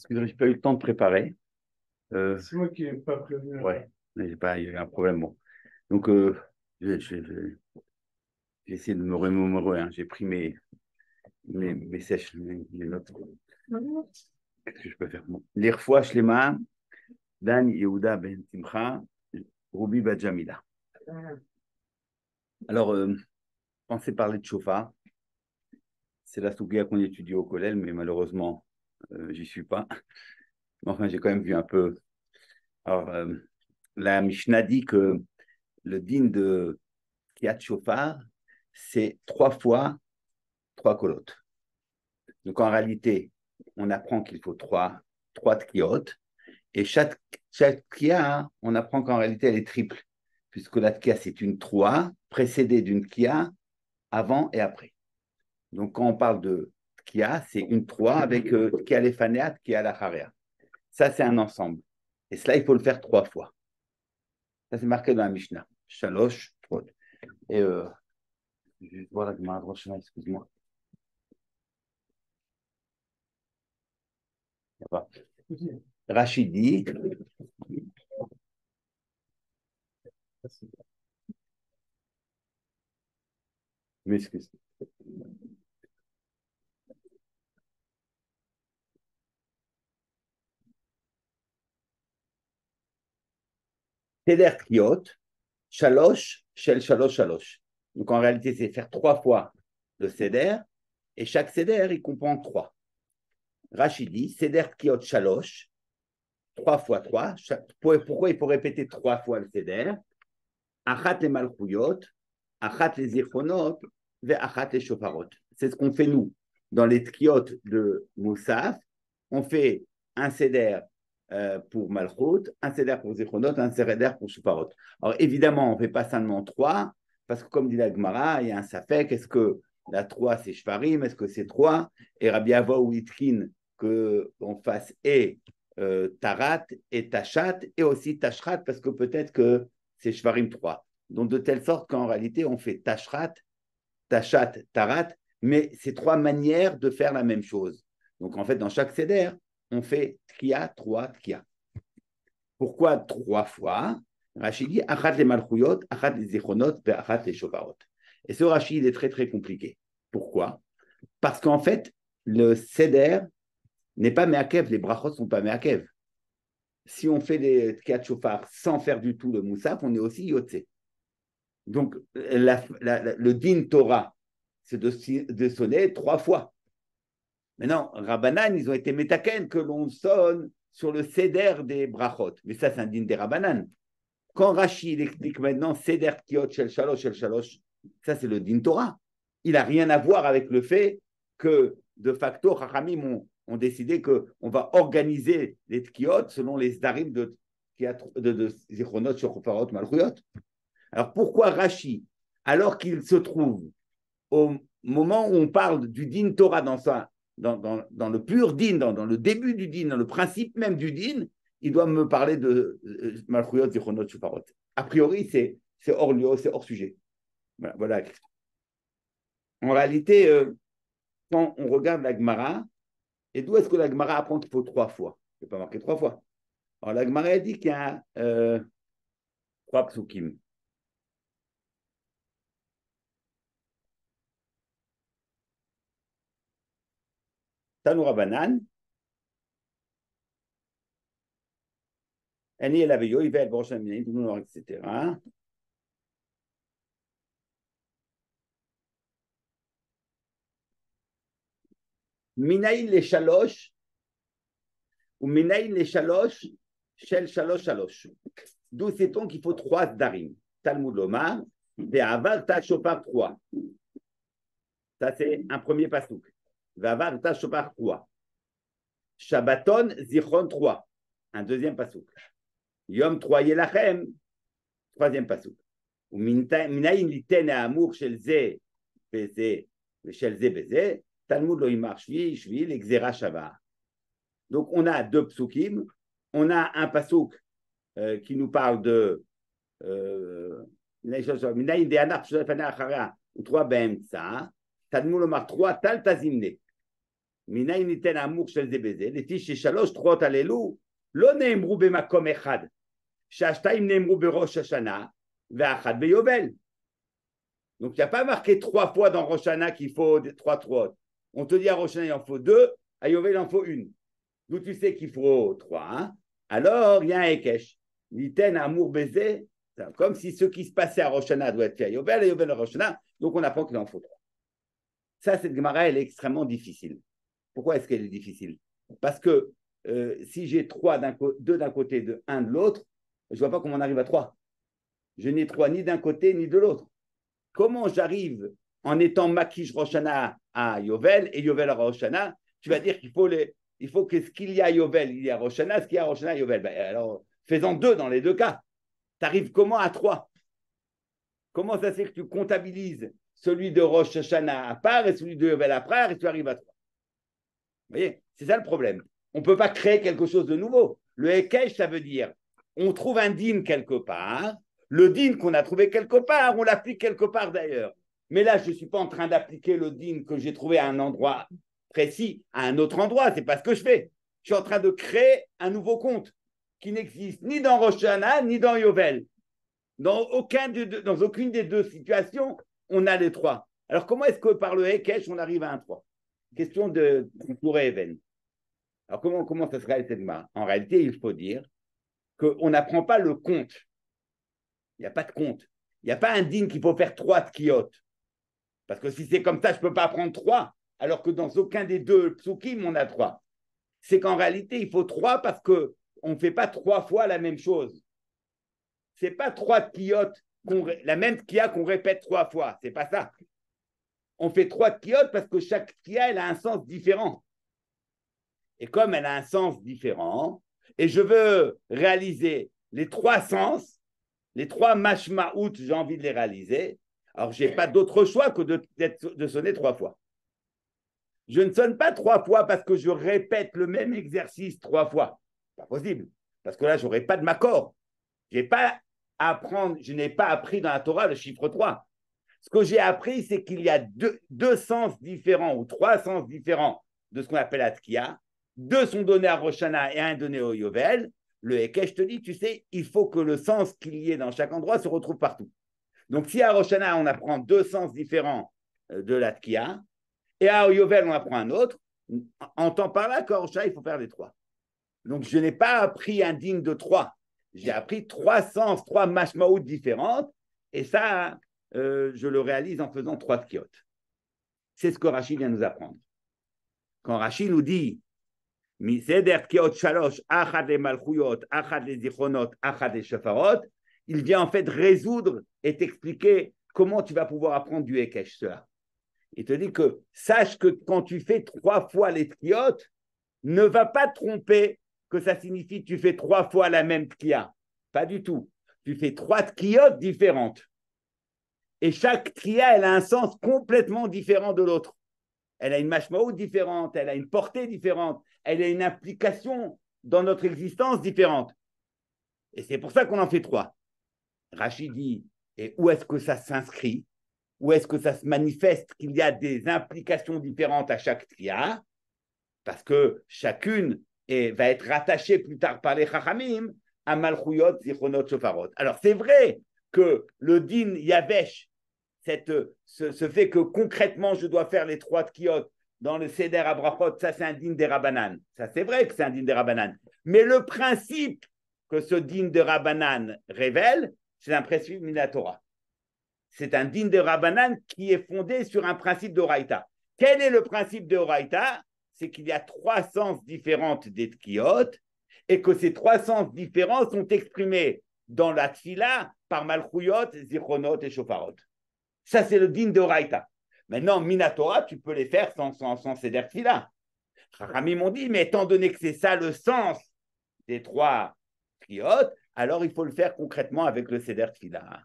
Excusez-moi, j'ai pas eu le temps de préparer. C'est moi qui n'ai pas prévenu Ouais, avant. mais j'ai pas, il y a eu un problème. Bon. Donc, j'ai essayé de me remémorer, hein. J'ai pris mes sèches, mes notes. Qu'est-ce que je peux faire? Bon. L'Irfoua Shlema, Dan Yehuda Ben Simcha, Rubi Bajamila. Alors, pensez parler de Shofa. C'est la sougia qu'on étudie au collège, mais malheureusement, j'y suis pas. Mais enfin, j'ai quand même vu un peu. Alors, la Mishnah dit que le din de Kiat Shofar, c'est 3 fois 3 colottes. Donc en réalité, on apprend qu'il faut trois tkiot, et chaque tkia, on apprend qu'en réalité, elle est triple, puisque la tkia, c'est une 3 précédée d'une tkia avant et après. Donc quand on parle de tkia, c'est une 3 avec tkia lefanea, tkia lacharea. Ça, c'est un ensemble. Et cela, il faut le faire 3 fois. Ça, c'est marqué dans la Mishnah. Shalosh, trois. Et je vais voir la Gemara de Rosh Hashanah, excuse-moi. Rachid dit, je m'excuse. Seder Kriot, Shalosh, Shel Shalosh, Shalosh. Donc en réalité, c'est faire 3 fois le Seder, et chaque Seder, il comprend 3. Rachid dit, Seder Kriot, Shalosh, 3 fois 3. Pourquoi il faut répéter 3 fois le Seder? Achat les Malchuyot, Achat les Zichronot, ve Achat les Shofarot. C'est ce qu'on fait nous dans les Tkiot de Moussaf. On fait un Seder pour Malchut, un Seder pour Zichronot, un Seder pour Shofarot. Alors évidemment, on ne fait pas seulement 3, parce que comme dit la Gemara, il y a un Safek, est-ce que la 3 c'est Shvarim, est-ce que c'est 3? Et Rabbi Ava ou Itkin, qu'on fasse et Tarat et Tachat, et aussi Tashrat, parce que peut-être que c'est Shvarim 3. Donc, de telle sorte qu'en réalité, on fait Tashrat, Tachat, Tarat, mais c'est 3 manières de faire la même chose. Donc, en fait, dans chaque Seder, on fait Tkia, 3 Tkia. Pourquoi 3 fois? Rachid dit Achat les Malchuyot, Achat les Zichronot, Achat les Shofarot. Et ce Rachid est très, très compliqué. Pourquoi? Parce qu'en fait, le Seder n'est pas Meakev, les brachot ne sont pas Meakev. Si on fait les Tkiat Shofar sans faire du tout le Moussaf, on est aussi Yotze. Donc, le din Torah, c'est de sonner 3 fois. Maintenant, Rabbanan, ils ont été métaken que l'on sonne sur le Seder des brachot. Mais ça, c'est un din des Rabbanan. Quand Rashi explique maintenant Seder Kiot Shel Shalosh, ça, c'est le din Torah. Il n'a rien à voir avec le fait que, de facto, Chachamim ont décidé qu'on va organiser les Tkiot selon les Zdarim de Zichronot, Shofarot, Malchuyot. Alors pourquoi Rashi, alors qu'il se trouve au moment où on parle du din Torah dans le pur din, dans le début du din, dans le principe même du din, il doit me parler de Malchuyot, Zichronot, Shuparot. A priori, c'est hors lieu, c'est hors sujet. Voilà. En réalité, quand on regarde la Gemara, et d'où est-ce que la Gemara apprend qu'il faut 3 fois? Il ne pas marquer 3 fois. Alors la Gemara dit qu'il y a 3 psukim. Tanoura Banan, Ani El Aveyo, Ivel Boroshan Minayin, etc. Minayin les Shalosh, ou Minayin les Shalosh, Shel Shalosh Shalosh. D'où sait-on qu'il faut 3 Darim? Talmud Lomar, Ve'avar Ta Shofar 3. Ça, c'est un premier pasouk. Ve'avar Ta Shofar 3. Shabbaton Zichron 3. Un deuxième pasouk. Yom 3 Yelachem, troisième pasouk. Minayin liten amour shel ze beze, shel ze beze, Talmud lo imar shvi, shvi, l'exera shava. Donc, on a 2 psukim. On a un pasouk qui nous parle de Minayin de anar, ou 3 be'emtsa. Talmud lo imar 3, tal tazimne. מניין ניתן האמור של זה בזה, לפי ששלוש תרועות הללו לא נאמרו במקום אחד, שהשתיים נאמרו בראש השנה, ואחת ביובל. Donc, il n'y a pas marqué 3 fois dans Rosh Hashanah qu'il faut 3 trouotes. On te dit à Rosh Hashanah, il en faut 2, à Yovel, il en faut 1. D'où tu sais qu'il faut 3. Hein? Alors, il y a un Ekesh. L'iten amour baiser, comme si ce qui se passait à Rosh Hashanah doit être fait à Yovel, et Yovel à Rosh Hashanah. Donc, on apprend qu'il en faut 3. Ça, cette Gemara, elle est extrêmement difficile. Pourquoi est-ce qu'elle est difficile? Parce que si j'ai 2 d'un côté, 1 de l'autre, je ne vois pas comment on arrive à 3. Je n'ai 3 ni d'un côté ni de l'autre. Comment j'arrive en étant Makish Rosh Hashanah à Yovel et Yovel à Rosh Hashanah? Tu vas dire qu'il faut, que ce qu'il y a à Yovel, il y a à Rosh Hashanah, ce qu'il y a à Rosh Hashanah à Yovel. Ben, alors, faisant 2 dans les 2 cas. Tu arrives comment à 3? Comment ça se fait que tu comptabilises celui de Rosh Hashanah à part et celui de Yovel à part et tu arrives à 3? Vous voyez, c'est ça le problème. On ne peut pas créer quelque chose de nouveau. Le Hekesh, ça veut dire, on trouve un din quelque part. Le din qu'on a trouvé quelque part, on l'applique quelque part d'ailleurs. Mais là, je ne suis pas en train d'appliquer le din que j'ai trouvé à un endroit précis, à un autre endroit. Ce n'est pas ce que je fais. Je suis en train de créer un nouveau compte qui n'existe ni dans Rosh Hashanah, ni dans Yovel. Dans aucune des 2 situations, on a les 3. Alors, comment est-ce que par le Hekesh, on arrive à un 3? Question de Touré Even. Alors, comment ça serait cette marque? En réalité, il faut dire qu'on n'apprend pas le compte. Il n'y a pas de compte. Il n'y a pas un din qu'il faut faire 3 tkiotes. Parce que si c'est comme ça, je ne peux pas prendre 3, alors que dans aucun des 2 psukim, on a 3. C'est qu'en réalité, il faut 3 parce qu'on ne fait pas 3 fois la même chose. Ce n'est pas 3 tkiotes, la même tkia qu'on répète 3 fois. Ce n'est pas ça. On fait 3 tkiotes parce que chaque tkia, elle a un sens différent. Et comme elle a un sens différent, et je veux réaliser les 3 sens, les 3 mashma'out, j'ai envie de les réaliser, alors je n'ai pas d'autre choix que de sonner 3 fois. Je ne sonne pas 3 fois parce que je répète le même exercice 3 fois. Pas possible, parce que là, je n'aurai pas de m'accord. Je n'ai pas appris dans la Torah le chiffre 3. Ce que j'ai appris, c'est qu'il y a 2 sens différents ou 3 sens différents de ce qu'on appelle la tkia. 2 sont donnés à Rosh Hashanah et 1 donné au Yovel. Le Hekesh te dit, tu sais, il faut que le sens qu'il y ait dans chaque endroit se retrouve partout. Donc, si à Rosh Hashanah, on apprend 2 sens différents de la tkia, et à Yovel, on apprend un autre, on entend par là qu'à Rosh Hashanah, il faut faire les 3. Donc, je n'ai pas appris un digne de 3. J'ai appris 3 sens, 3 mashmaout différentes, et ça, je le réalise en faisant 3 tkiotes. C'est ce que Rachid vient nous apprendre. Quand Rachid nous dit Miseder tkiot shalosh, achad le malchuyot, achad le zichronot, achad le shafarot, il vient en fait résoudre et t'expliquer comment tu vas pouvoir apprendre du Hekesh, cela. Il te dit que sache que quand tu fais 3 fois les tkiot, ne va pas te tromper que ça signifie que tu fais 3 fois la même tkia. Pas du tout. Tu fais 3 tkiotes différentes. Et chaque tkia, elle a un sens complètement différent de l'autre. Elle a une mashmaout différente, elle a une portée différente, elle a une implication dans notre existence différente. Et c'est pour ça qu'on en fait 3. Rachid dit, et où est-ce que ça s'inscrit? Où est-ce que ça se manifeste qu'il y a des implications différentes à chaque tkia? Parce que chacune va être rattachée plus tard par les chachamim à Malchuyot, Zichronot, Shofarot. Alors c'est vrai que le din Yavesh, ce fait que concrètement je dois faire les 3 tkiot dans le Seder Abrachot, ça c'est un din des Rabbanan. Ça c'est vrai que c'est un din des Rabbanan. Mais le principe que ce din de Rabbanan révèle, c'est un principe Minatora. C'est un din de Rabbanan qui est fondé sur un principe d'Oraïta. Quel est le principe d'Oraïta? C'est qu'il y a 3 sens différents des tkiot et que ces 3 sens différents sont exprimés dans la tfila par Malchuyot, Zichronot et Shofarot. Ça, c'est le din d'Oraïta. Maintenant, Minatora, tu peux les faire sans Seder Tfila. Chachamim m'ont dit, mais étant donné que c'est ça le sens des 3 tkiot, alors il faut le faire concrètement avec le Seder Tfila.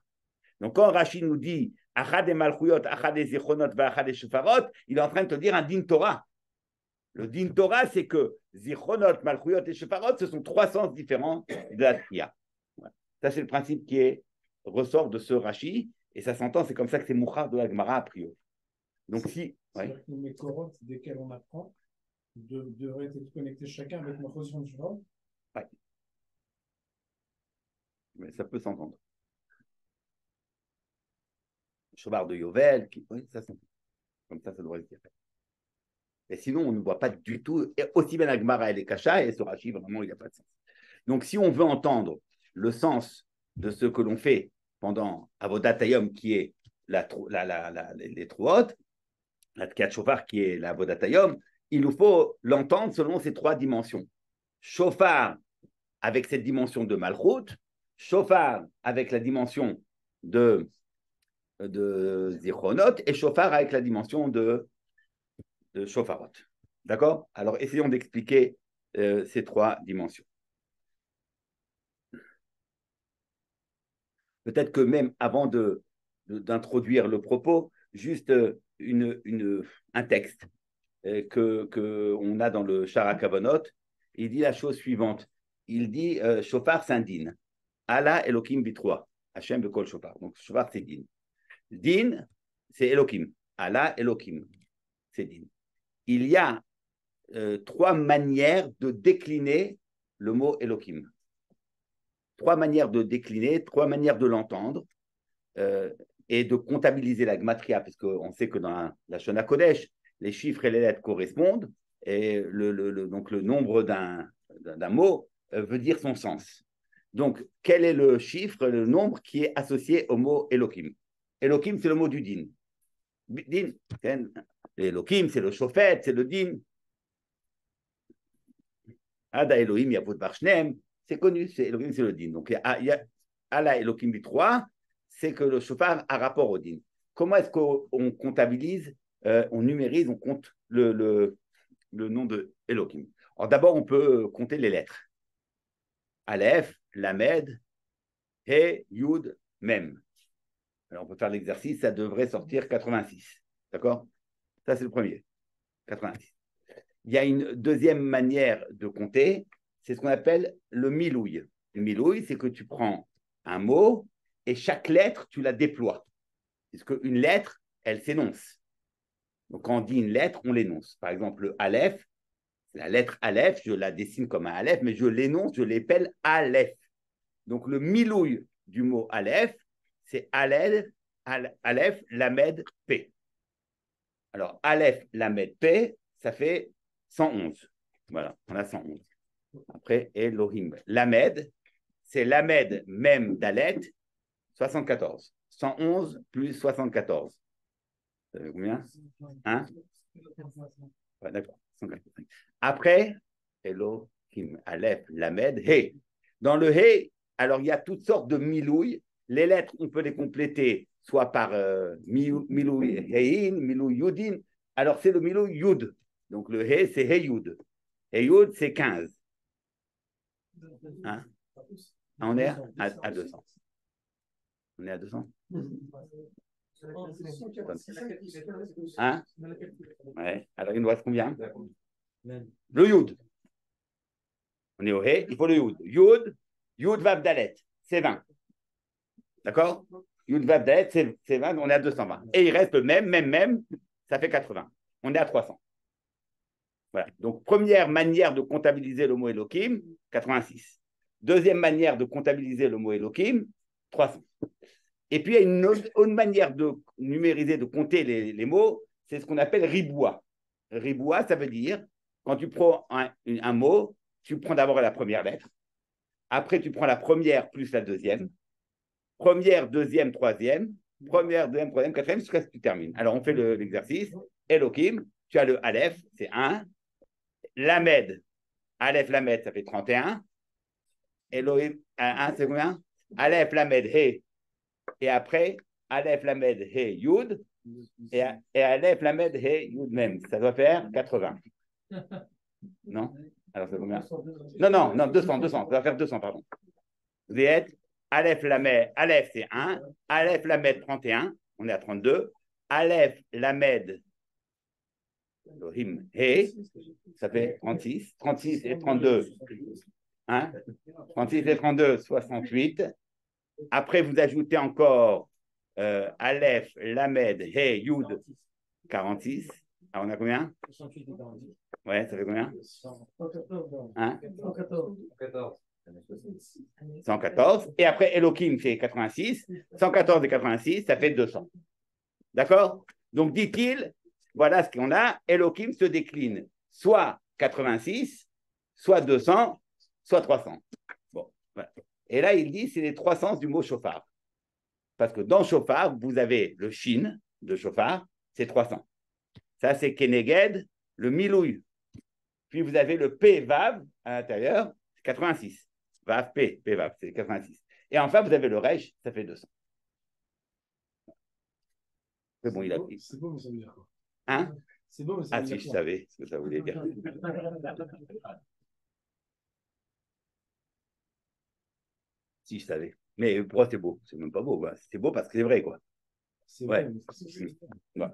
Donc, quand Rachid nous dit Achad et Malchuyot, Achad et Zichronot, Achad et Shofarot, il est en train de te dire un din Torah. Le din Torah, c'est que Zichronot, Malchuyot et Shofarot, ce sont 3 sens différents de la Tfila. Voilà. Ça, c'est le principe qui ressort de ce Rachid, et ça s'entend, c'est comme ça que c'est Mouchar de la Gemara a priori. Donc, si. C'est-à-dire que les Korot desquels on apprend, devraient être connectés chacun avec ma position de cheval. Ouais. Mais ça peut s'entendre. Cheval de Yovel, oui, ça s'entend. Comme ça devrait se dire. Et sinon, on ne voit pas du tout, et aussi bien Agmara et les Kacha, et ce Rashi, vraiment, il n'y a pas de sens. Donc, si on veut entendre le sens de ce que l'on fait pendant Avodat Hayom, qui est les Trouot, la Tkiat Shofar, qui est la Avodat Hayom, il nous faut l'entendre selon ces trois dimensions. Shofar avec cette dimension de Malchut, Shofar avec la dimension de Zichronot, et Shofar avec la dimension de Shofarot. D'accord? Alors, essayons d'expliquer ces trois dimensions. Peut-être que même avant d'introduire le propos, juste un texte qu'on a dans le Shara Kavanot, il dit la chose suivante. Il dit Shofar c'est un din. Allah Elohim bitroa. Hashem bekol Shofar. Donc Shofar c'est din. Din, c'est Elohim. Allah Elohim. C'est din. Il y a trois manières de décliner le mot Elohim. Trois manières de décliner, trois manières de l'entendre et de comptabiliser la gematria, parce qu'on sait que dans la Shona Kodesh, les chiffres et les lettres correspondent, et donc le nombre d'un mot veut dire son sens. Donc, quel est le chiffre, le nombre qui est associé au mot Elohim? Elohim, c'est le mot du din. Din, Elohim, c'est le chauffette, c'est le din. Ada Elohim, Yavod Barshnem, c'est connu, c'est Elohim, c'est le din. Donc, il y a Allah Elohim B3, c'est que le chauffard a rapport au din. Comment est-ce qu'on comptabilise, on numérise, on compte le nom de Elohim? Alors, d'abord, on peut compter les lettres. Aleph, Lamed, He, Yud, Mem. Alors, on peut faire l'exercice, ça devrait sortir 86. D'accord? Ça, c'est le premier. 86. Il y a une deuxième manière de compter, c'est ce qu'on appelle le milouille. Le milouille, c'est que tu prends un mot et chaque lettre, tu la déploies. Parce qu'une lettre, elle s'énonce. Donc, quand on dit une lettre, on l'énonce. Par exemple, le Aleph, la lettre Aleph, je la dessine comme un Aleph, mais je l'énonce, je l'appelle Aleph. Donc, le milouille du mot Aleph, c'est Aleph, Lamed, P. Alors, Aleph, Lamed, P, ça fait 111. Voilà, on a 111. Après, Elohim. Lamed, c'est Lamed même Dalet, 74. 111 plus 74. Ça fait combien? Hein? Ouais, d'accord. Après, Elohim, Aleph, Lamed, He. Dans le He, alors il y a toutes sortes de milouilles. Les lettres, on peut les compléter soit par milouï Hein, milouï Yudin. Alors c'est le milouï Yud. Donc le He, c'est He Yud. He Yud, c'est 15. Hein? On est à 200. On est à 200? Hein? Ouais. Alors il nous reste combien? Le Yud. On est au He, il faut le Yud. Yud Vav Dalet, c'est 20. D'accord? Yud Vav Dalet, c'est 20, on est à 220. Et il reste le même, ça fait 80. On est à 300. Voilà. Donc, première manière de comptabiliser le mot Elohim, 86. Deuxième manière de comptabiliser le mot Elohim, 300. Et puis, il y a une autre manière de numériser, de compter les mots, c'est ce qu'on appelle riboua. Riboua, ça veut dire, quand tu prends un mot, tu prends d'abord la première lettre, après tu prends la première plus la deuxième, première, deuxième, troisième, première, deuxième, troisième, quatrième, jusqu'à ce que tu termines. Alors, on fait l'exercice. Elohim, tu as le Aleph, c'est 1. Lamed, Aleph, Lamed, ça fait 31. Elohim, 1, c'est combien? Aleph, Lamed, He. Et après, Aleph, Lamed, He, Yud. Et Aleph, Lamed, He, Yud même. Ça doit faire 80. Non? Alors, c'est combien? Non, 200. Ça doit faire 200, pardon. Vous êtes Aleph, Lamed, Aleph, c'est 1. Aleph, Lamed, 31. On est à 32. Aleph, Lamed, Elohim, He, ça fait 36. 36 et 32. Hein? 36 et 32, 68. Après, vous ajoutez encore Aleph, Lamed, He, Yud, 46. Ah, on a combien? 68 et 40. Ouais, ça fait combien? 114. Hein? 114. 114. Et après, Elohim, c'est 86. 114 et 86, ça fait 200. D'accord? Donc, dit-il, voilà ce qu'on a. Elohim se décline soit 86, soit 200, soit 300. Bon, voilà. Et là, il dit, c'est les trois sens du mot chauffard. Parce que dans chauffard, vous avez le shin de chauffard, c'est 300. Ça, c'est Keneged, le milouï. Puis vous avez le P Vav à l'intérieur, c'est 86. Vav P, P Vav, c'est 86. Et enfin, vous avez le Resh, ça fait 200. C'est bon, il a pris. C'est beau, mais ça veut dire quoi? Hein? C'est beau, mais ça Ah, veut si dire je quoi? savais ce que ça voulait dire. Si je savais. Mais pourquoi c'est beau? C'est même pas beau. C'est beau parce que c'est vrai, quoi. C'est Ouais. vrai, mais c'est Ouais.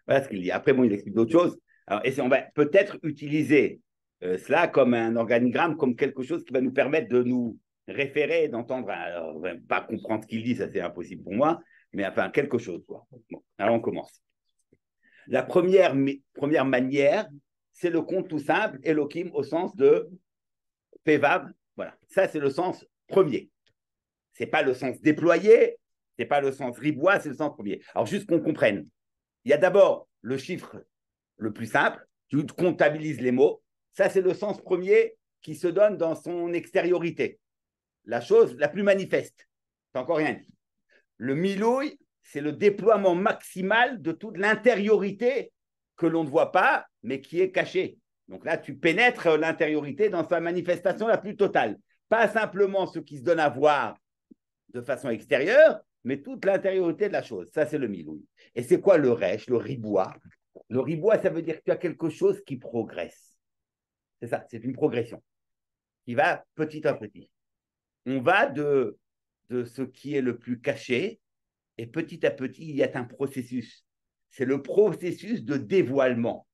Voilà ce qu'il dit. Après, bon, il explique d'autres choses. Alors, on va peut-être utiliser cela comme un organigramme, comme quelque chose qui va nous permettre de nous référer, d'entendre. Alors, pas comprendre ce qu'il dit, ça c'est impossible pour moi, mais enfin, quelque chose, quoi. Bon, alors, on commence. La première manière, c'est le compte tout simple, Elohim, au sens de Pevav. Voilà, ça c'est le sens premier. Ce n'est pas le sens déployé, ce n'est pas le sens ribois, c'est le sens premier. Alors, juste qu'on comprenne. Il y a d'abord le chiffre le plus simple, tu comptabilises les mots. Ça, c'est le sens premier qui se donne dans son extériorité. La chose la plus manifeste. C'est encore rien dit. Le milouï, c'est le déploiement maximal de toute l'intériorité que l'on ne voit pas, mais qui est cachée. Donc là, tu pénètres l'intériorité dans sa manifestation la plus totale. Pas simplement ce qui se donne à voir de façon extérieure, mais toute l'intériorité de la chose. Ça, c'est le milouï. Et c'est quoi le resh, le ribois? Le ribois, ça veut dire que tu as quelque chose qui progresse. C'est ça, c'est une progression qui va petit à petit. On va de ce qui est le plus caché et petit à petit, il y a un processus. C'est le processus de dévoilement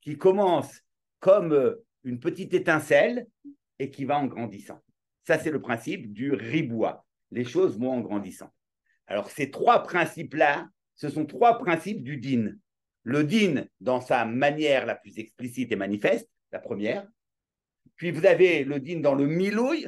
qui commence comme une petite étincelle et qui va en grandissant. Ça, c'est le principe du ribois. Les choses vont en grandissant. Alors, ces trois principes-là, ce sont trois principes du din. Le din dans sa manière la plus explicite et manifeste, la première. Puis vous avez le din dans le milouï.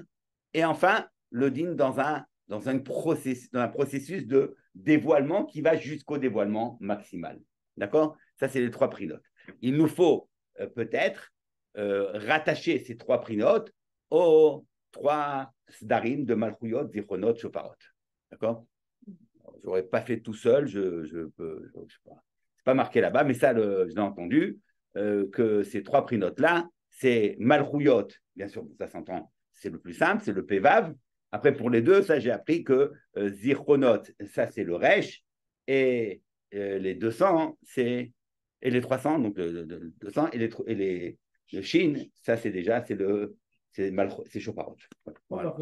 Et enfin, le din dans un processus de dévoilement qui va jusqu'au dévoilement maximal. D'accord? Ça, c'est les trois prix notes. Il nous faut peut-être rattacher ces trois prix notes aux trois sdarim de Malchuyot, Zichronot, Shofarot. D'accord? Je n'aurais pas fait tout seul, je peux, je sais pas. C'est pas marqué là-bas, mais ça, je l'ai entendu, que ces trois prix notes-là, c'est Malchuyot, bien sûr, ça s'entend, c'est le plus simple, c'est le Pevav. Après, pour les deux, ça, j'ai appris que Zichronot, ça, c'est le Resh, et les 200, c'est, et les 300, donc le 200, le Shin, ça, c'est déjà, c'est Shofarot. Voilà.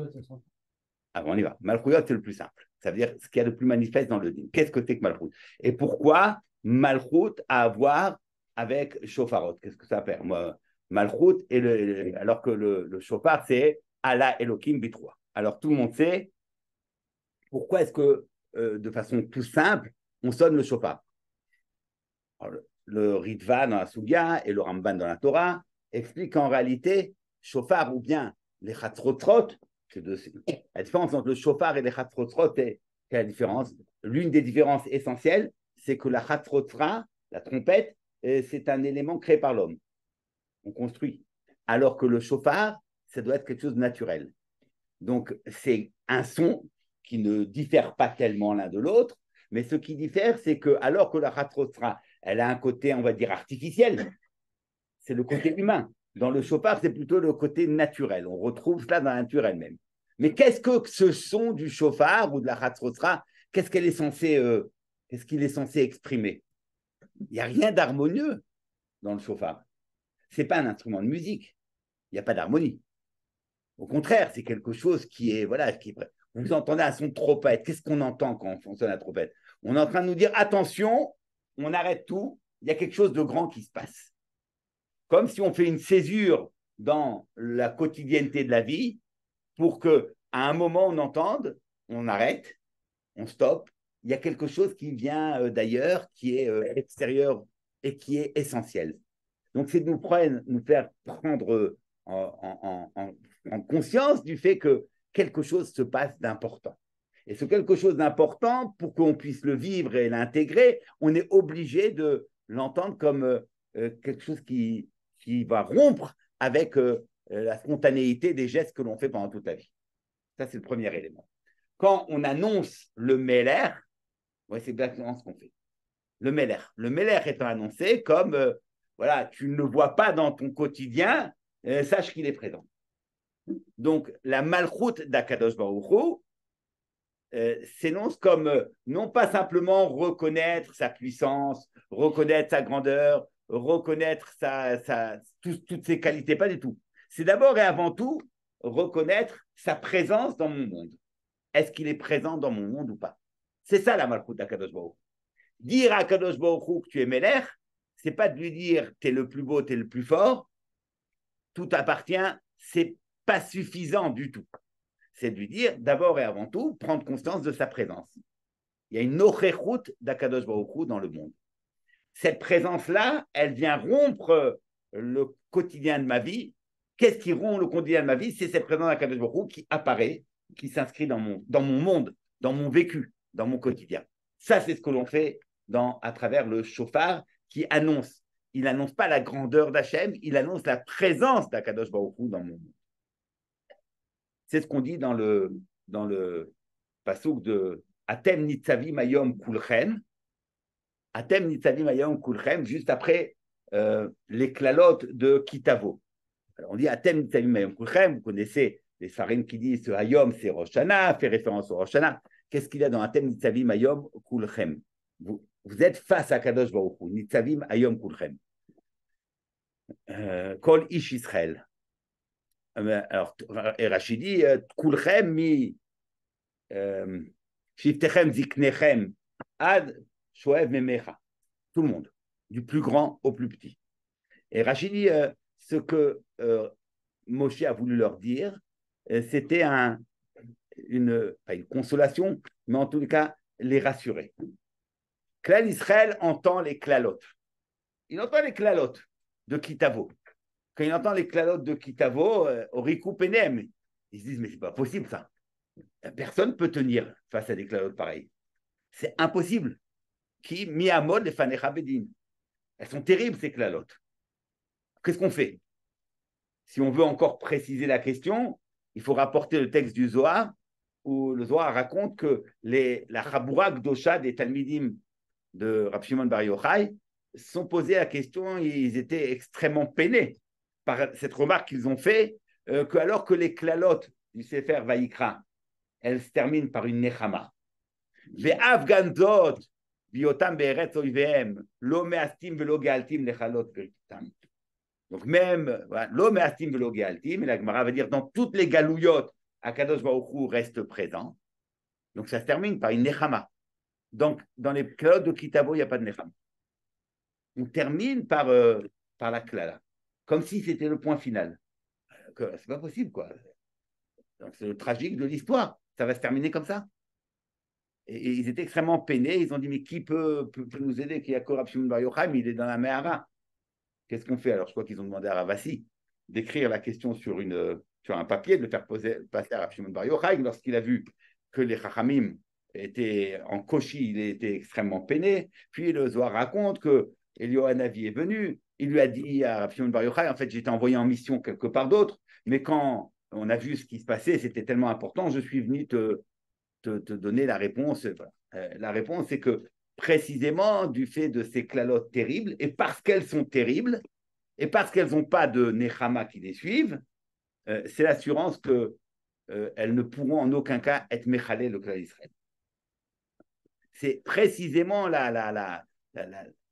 Ah, on y va. Malchuyot, c'est le plus simple. Ça veut dire ce qu'il y a de plus manifeste dans le din. Qu'est-ce que c'est que Malchut? Et pourquoi Malchut a à voir avec Shofarot? Qu'est-ce que ça veut dire? Moi, Malchut, alors que le Shofar, c'est Allah Elohim Bitroua. Alors tout le monde sait pourquoi est-ce que, de façon tout simple, on sonne le Shofar. Alors, le Ritva dans la Sugya et le Ramban dans la Torah expliquent qu'en réalité, Shofar ou bien les Chatzrotzrot, la différence entre le Shofar et les Chatzrotzrot, quelle est la différence? L'une des différences essentielles, c'est que la Chatzrotzra, la trompette, c'est un élément créé par l'homme. On construit. Alors que le Shofar, ça doit être quelque chose de naturel. Donc, c'est un son qui ne diffère pas tellement l'un de l'autre, mais ce qui diffère, c'est que alors que la Chatzrotzra, elle a un côté, on va dire, artificiel, c'est le côté humain. Dans le chauffard, c'est plutôt le côté naturel. On retrouve cela dans la nature elle-même. Mais qu'est-ce que ce son du chauffard ou de la Hatzrotra, qu'est-ce qu'il est censé exprimer? Il n'y a rien d'harmonieux dans le chauffard. Ce n'est pas un instrument de musique. Il n'y a pas d'harmonie. Au contraire, c'est quelque chose qui est, voilà, vous entendez un son de trompette. Qu'est-ce qu'on entend quand on sonne la trompette? On est en train de nous dire, attention, on arrête tout, il y a quelque chose de grand qui se passe. Comme si on fait une césure dans la quotidienneté de la vie pour qu'à un moment on entende, on arrête, on stoppe. Il y a quelque chose qui vient d'ailleurs, qui est extérieur et qui est essentiel. Donc, c'est de nous faire prendre en conscience du fait que quelque chose se passe d'important. Et ce quelque chose d'important, pour qu'on puisse le vivre et l'intégrer, on est obligé de l'entendre comme quelque chose qui va rompre avec la spontanéité des gestes que l'on fait pendant toute la vie. Ça, c'est le premier élément. Quand on annonce le Meller, ouais, c'est exactement ce qu'on fait. Le Meller étant annoncé comme, voilà, tu ne le vois pas dans ton quotidien, sache qu'il est présent. Donc, la malchoute d'Akadosh Baruch Hu s'énonce comme non pas simplement reconnaître sa puissance, reconnaître sa grandeur, reconnaître toutes ses qualités, pas du tout. C'est d'abord et avant tout reconnaître sa présence dans mon monde. Est-ce qu'il est présent dans mon monde ou pas? C'est ça la malchoute d'Akadosh Baruch Hu. Dire à Akadosh Baruch Hu que tu es Meler, c'est pas de lui dire tu es le plus beau, tu es le plus fort, tout appartient, c'est pas suffisant du tout. C'est de lui dire, d'abord et avant tout, prendre conscience de sa présence. Il y a une nochechout d'Akadosh Baruch Hu dans le monde. Cette présence-là, elle vient rompre le quotidien de ma vie. Qu'est-ce qui rompt le quotidien de ma vie? C'est cette présence d'Akadosh Baruch Hu qui apparaît, qui s'inscrit dans mon monde, dans mon vécu, dans mon quotidien. Ça, c'est ce que l'on fait à travers le shofar qui annonce. Il n'annonce pas la grandeur d'Hachem, il annonce la présence d'Akadosh Baruch Hu dans mon monde. C'est ce qu'on dit dans le passouk de Atem Nitzavim Hayom Kulchem. Atem Nitzavim Hayom Kulchem, juste après les klalotes de Kitavo. Alors on dit Atem Nitzavim Hayom Kulchem, vous connaissez les Sfarim qui disent Hayom c'est Rosh Hashanah, fait référence au Rosh Hashanah. Qu'est-ce qu'il y a dans Atem Nitzavim Hayom Kulchem? Vous êtes face à Kadosh Baruch Hu, Nitzavim Hayom Kulchem. Kol Ish Israël. Alors, et Rachid dit Kulchem mi Shiftechem Ziknechem Ad Shoev Memecha. Tout le monde, du plus grand au plus petit. Et Rachid dit ce que Moshe a voulu leur dire, c'était pas une consolation, mais en tout cas les rassurer. Klal Israël entend les klalotes. Il entend les klalotes de Kitavo. Quand il entend les klalotes de Kitavo, Orikou Penem, ils se disent mais c'est pas possible ça. Personne ne peut tenir face à des klalotes pareilles. C'est impossible. Qui miamod les fanecha bedin. Elles sont terribles ces klalotes. Qu'est-ce qu'on fait? Si on veut encore préciser la question, il faut rapporter le texte du Zohar où le Zohar raconte que la Chaboura Gdosha des Talmidim de Rav Shimon Bar Yochai sont posés la question, ils étaient extrêmement peinés par cette remarque qu'ils ont fait, que alors que les klalotes du Sefer Vayikra, elles se terminent par une nechama. Ve'av ganzot biotam be'eretz oivehem lo me'astim ve'lo ge'altim lechalot be'ritam. Donc même lo me'astim ve'lo ge'altim, et la Gemara va dire dans toutes les galouyotes, Akadosh Baruch Hu reste présent. Donc ça se termine par une nechama. Donc dans les klalotes de Kitavo, il n'y a pas de nechama. On termine par la klala, comme si c'était le point final. C'est pas possible, quoi. Donc, c'est le tragique de l'histoire. Ça va se terminer comme ça. Et ils étaient extrêmement peinés. Ils ont dit, mais qui peut nous aider? Qui a Rav Shimon Bar Yochai, mais il est dans la Mehara. Qu'est-ce qu'on fait? Alors, je crois qu'ils ont demandé à Ravasi d'écrire la question sur un papier, de le faire passer à Rav Shimon Bar Yochai. Lorsqu'il a vu que les Chachamim étaient en koshi, il était extrêmement peiné. Puis le Zohar raconte que Eliohanavi est venu. Il lui a dit à Rav Shimon Bar Yochai, en fait, j'étais envoyé en mission quelque part d'autre, mais quand on a vu ce qui se passait, c'était tellement important, je suis venu te donner la réponse. La réponse, c'est que précisément du fait de ces klalotes terribles, et parce qu'elles sont terribles, et parce qu'elles n'ont pas de nechama qui les suivent, c'est l'assurance qu'elles ne pourront en aucun cas être méchalées le klal Israël. C'est précisément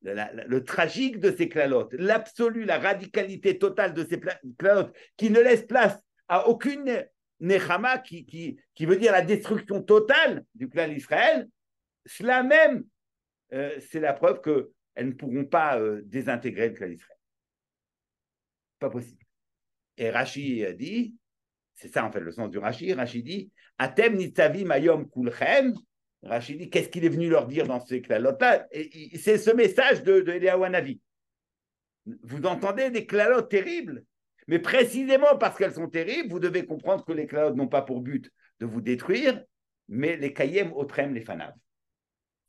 le tragique de ces klalotes, l'absolu, la radicalité totale de ces klalotes qui ne laissent place à aucune nechama qui veut dire la destruction totale du klal Israël. Cela même, c'est la preuve qu'elles ne pourront pas désintégrer le klal Israël. Pas possible. Et Rashi dit, c'est ça en fait le sens du Rashi, Rashi dit, Atem nitzavim hayom kulchem, Rachid dit, qu'est-ce qu'il est venu leur dire dans ces klalotes-là? C'est ce message de Eliyahu Hanavi. Vous entendez des klalotes terribles, mais précisément parce qu'elles sont terribles, vous devez comprendre que les klalotes n'ont pas pour but de vous détruire, mais les kayem otrem les fanav.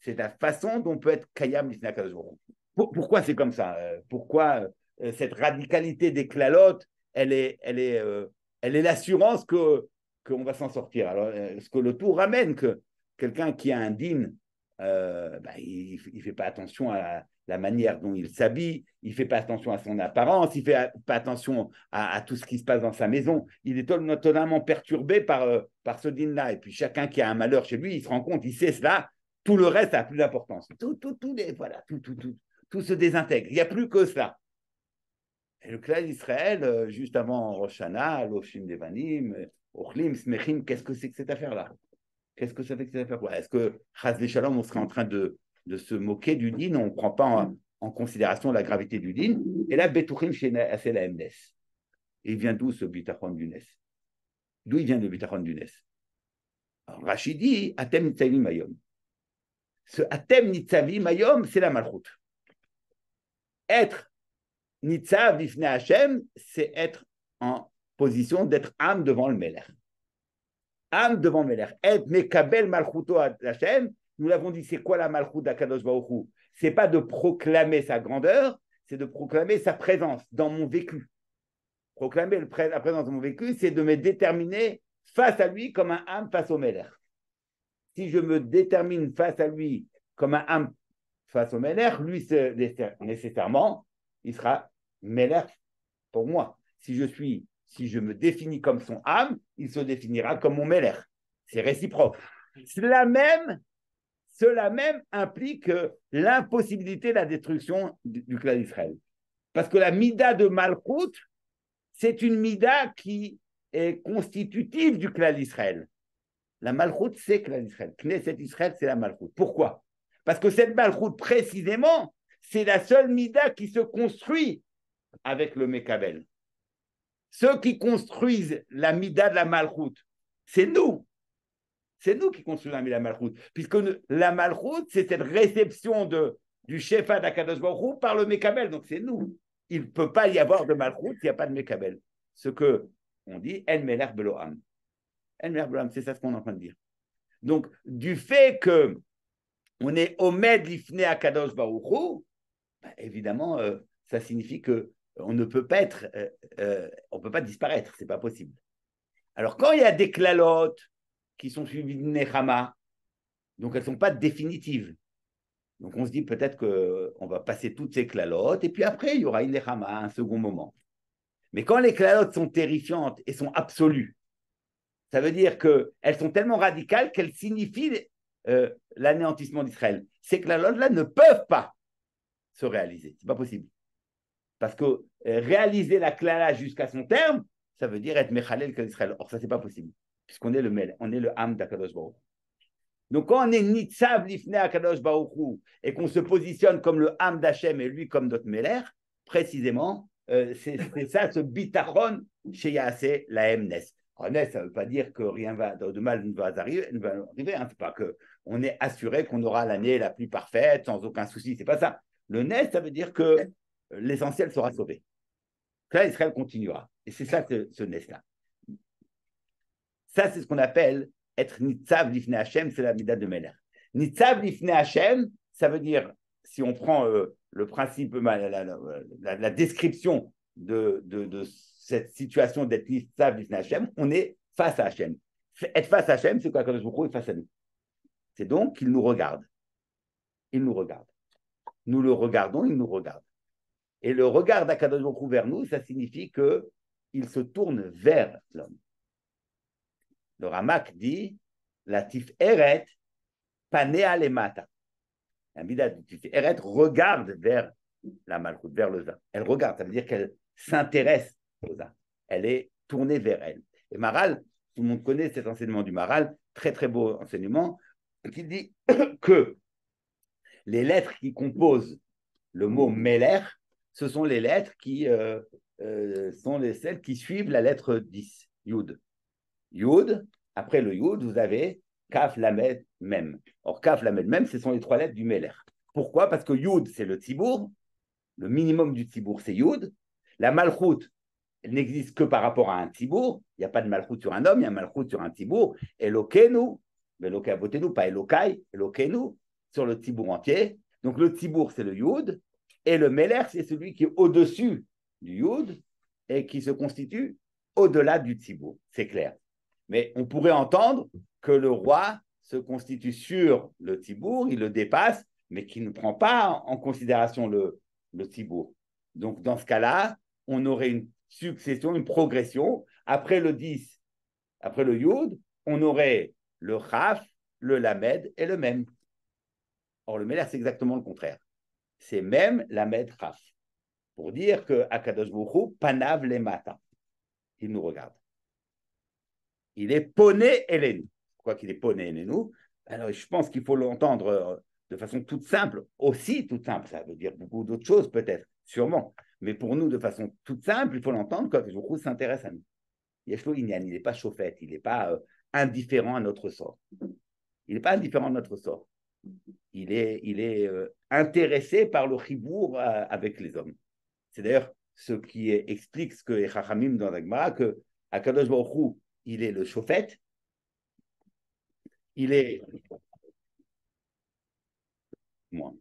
C'est la façon dont on peut être kayam l'ifnei HaKadosh Baruch Hu. Pourquoi c'est comme ça? Pourquoi cette radicalité des klalotes, elle est l'assurance qu'on va s'en sortir. Alors, ce que le tout ramène, que quelqu'un qui a un dîne, il ne fait pas attention à la manière dont il s'habille, il ne fait pas attention à son apparence, il ne fait pas attention à tout ce qui se passe dans sa maison. Il est totalement perturbé par ce dîne-là. Et puis, chacun qui a un malheur chez lui, il se rend compte, il sait cela, tout le reste a plus d'importance. Tout se désintègre. Il n'y a plus que cela. Et le clan d'Israël, juste avant Rosh Hashanah, Loshim Devanim, Ochlim, Smechim, qu'est-ce que c'est que cette affaire-là? Qu'est-ce que ça fait que cette affaire-là? Est-ce que, Chas Veshalom, on serait en train de se moquer du din? On ne prend pas en considération la gravité du din. Et là, Betuchim, c'est la MNES. Et il vient d'où ce Bitachon du Nes? D'où il vient le Bitachon du Nes? Rachid dit, Atem Nitzavi Mayom. Ce Atem Nitzavi Mayom, c'est la Malchut. Être Nitzav Lifnei Hashem, c'est être en position d'être âme devant le Melech. Âme devant le Melech. Être Mekabel Malchuto Hashem, nous l'avons dit, c'est quoi la Malchut d'Akadosh Baruch Hu? C'est pas de proclamer sa grandeur, c'est de proclamer sa présence dans mon vécu. Proclamer la présence dans mon vécu, c'est de me déterminer face à lui comme un âme face au Melech. Si je me détermine face à lui comme un âme face au Melech, lui, nécessairement, il sera Melech pour moi. Si je me définis comme son âme, il se définira comme mon Melech. C'est réciproque. Cela même implique l'impossibilité de la destruction du clan d'Israël. Parce que la mida de Malchut, c'est une mida qui est constitutive du clan d'Israël. La Malchut, c'est le clan d'Israël. Knesset Israël, c'est la Malchut. Pourquoi? Parce que cette Malchut, précisément, c'est la seule mida qui se construit avec le Mekabel. Ceux qui construisent la mida de la Malchut, c'est nous. C'est nous qui construisons la mida de la Malchut. Puisque la Malchut, c'est cette réception du Shefa d'Akadosh Baruch Hu par le Mekabel. Donc c'est nous. Il ne peut pas y avoir de Malchut s'il n'y a pas de Mekabel. Ce qu'on dit, El Melech Beloam. El Melech Beloam, c'est ça ce qu'on est en train de dire. Donc, du fait qu'on est Omed Lifnei Akadosh Baruch Hu, évidemment, ça signifie qu'on ne peut pas on peut pas disparaître, c'est pas possible. Alors, quand il y a des klalotes qui sont suivies de Nechama, donc elles ne sont pas définitives. Donc, on se dit peut-être qu'on va passer toutes ces klalotes, et puis après, il y aura une Nechama à un second moment. Mais quand les klalotes sont terrifiantes et sont absolues, ça veut dire qu'elles sont tellement radicales qu'elles signifient l'anéantissement d'Israël. Ces klalotes-là ne peuvent pas se réaliser. Ce n'est pas possible. Parce que réaliser la klala jusqu'à son terme, ça veut dire être mechalel qu'Israël. Or, ça, ce n'est pas possible. Puisqu'on est le Mel, on est le Ham d'Akadosh Baruch Hu. Donc, quand on est Nitzav Lifnei Akadosh Baruch Hu et qu'on se positionne comme le Ham d'Hachem et lui comme notre Meler, précisément, c'est ça, ce bitachon chez Yaaseh la Nes. Nes, ça ne veut pas dire que rien de mal ne va arriver. Hein. C'est pas qu'on est assuré qu'on aura l'année la plus parfaite, sans aucun souci. C'est pas ça. Le Nes, ça veut dire que l'essentiel sera sauvé. Là, Israël continuera. Et c'est ça, ce Nes-là. Ça, c'est ce qu'on appelle être Nitzav Lifnei Hashem, c'est la Midah de Meler. Nitzav Lifnei Hashem, ça veut dire, si on prend le principe, la description de cette situation d'être Nitzav Lifnei Hashem, on est face à Hashem. Être face à Hashem, c'est quoi? Kadosh Baruch Hu est face à nous. C'est donc qu'il nous regarde. Il nous regarde. Nous le regardons, il nous regarde. Et le regard d'Akadosh Baruch Hu vers nous, ça signifie qu'il se tourne vers l'homme. Le Ramak dit la Tiferet panea lemata. La Midah de Tiferet regarde vers la Malchut, vers le Zah. Elle regarde, ça veut dire qu'elle s'intéresse au Zah. Elle est tournée vers elle. Et Maral, tout le monde connaît cet enseignement du Maral, très très beau enseignement, qui dit que les lettres qui composent le mot Meler, ce sont les lettres qui sont celles qui suivent la lettre 10, Yud. Yud, après le Yud, vous avez Kaf, Lamed, Mem. Or, Kaf, Lamed, Mem, ce sont les 3 lettres du Meler. Pourquoi? Parce que Yud, c'est le Tzibour. Le minimum du Tzibour, c'est Yud. La Malchut, elle n'existe que par rapport à un Tzibour. Il n'y a pas de Malchut sur un homme, il y a un Malchut sur un Tzibour. Elokenu, Elokai Abotenu, pas Elokai, Elokenu, sur le Tzibour entier. Donc, le Tzibour, c'est le Yud. Et le Meler, c'est celui qui est au-dessus du Yud et qui se constitue au-delà du Tzibour. C'est clair. Mais on pourrait entendre que le roi se constitue sur le Tzibour, il le dépasse, mais qu'il ne prend pas en considération le Tzibour. Donc, dans ce cas-là, on aurait une succession, une progression. Après le 10, après le Yud, on aurait le Chaf, le Lamed et le Mem. Or, le Meler, c'est exactement le contraire. C'est Mem, Lamed, Chaf. Pour dire que Akadosh Baruch Hu, Panav Lemata. Il nous regarde. Il est Poné Elenu. Quoi qu'il est Poné Elenu, alors je pense qu'il faut l'entendre de façon toute simple, aussi toute simple. Ça veut dire beaucoup d'autres choses, peut-être, sûrement. Mais pour nous, de façon toute simple, il faut l'entendre quand Akadosh Baruch Hu s'intéresse à nous. Yeshlo Inyan, il n'est pas chauffette, il n'est pas indifférent à notre sort. Il n'est pas indifférent à notre sort. Il est intéressé par le chibour avec les hommes. C'est d'ailleurs ce qui explique ce que Chachamim dans la Gemara, que Akadosh Baruch Hu, il est le chauffette, il est moi.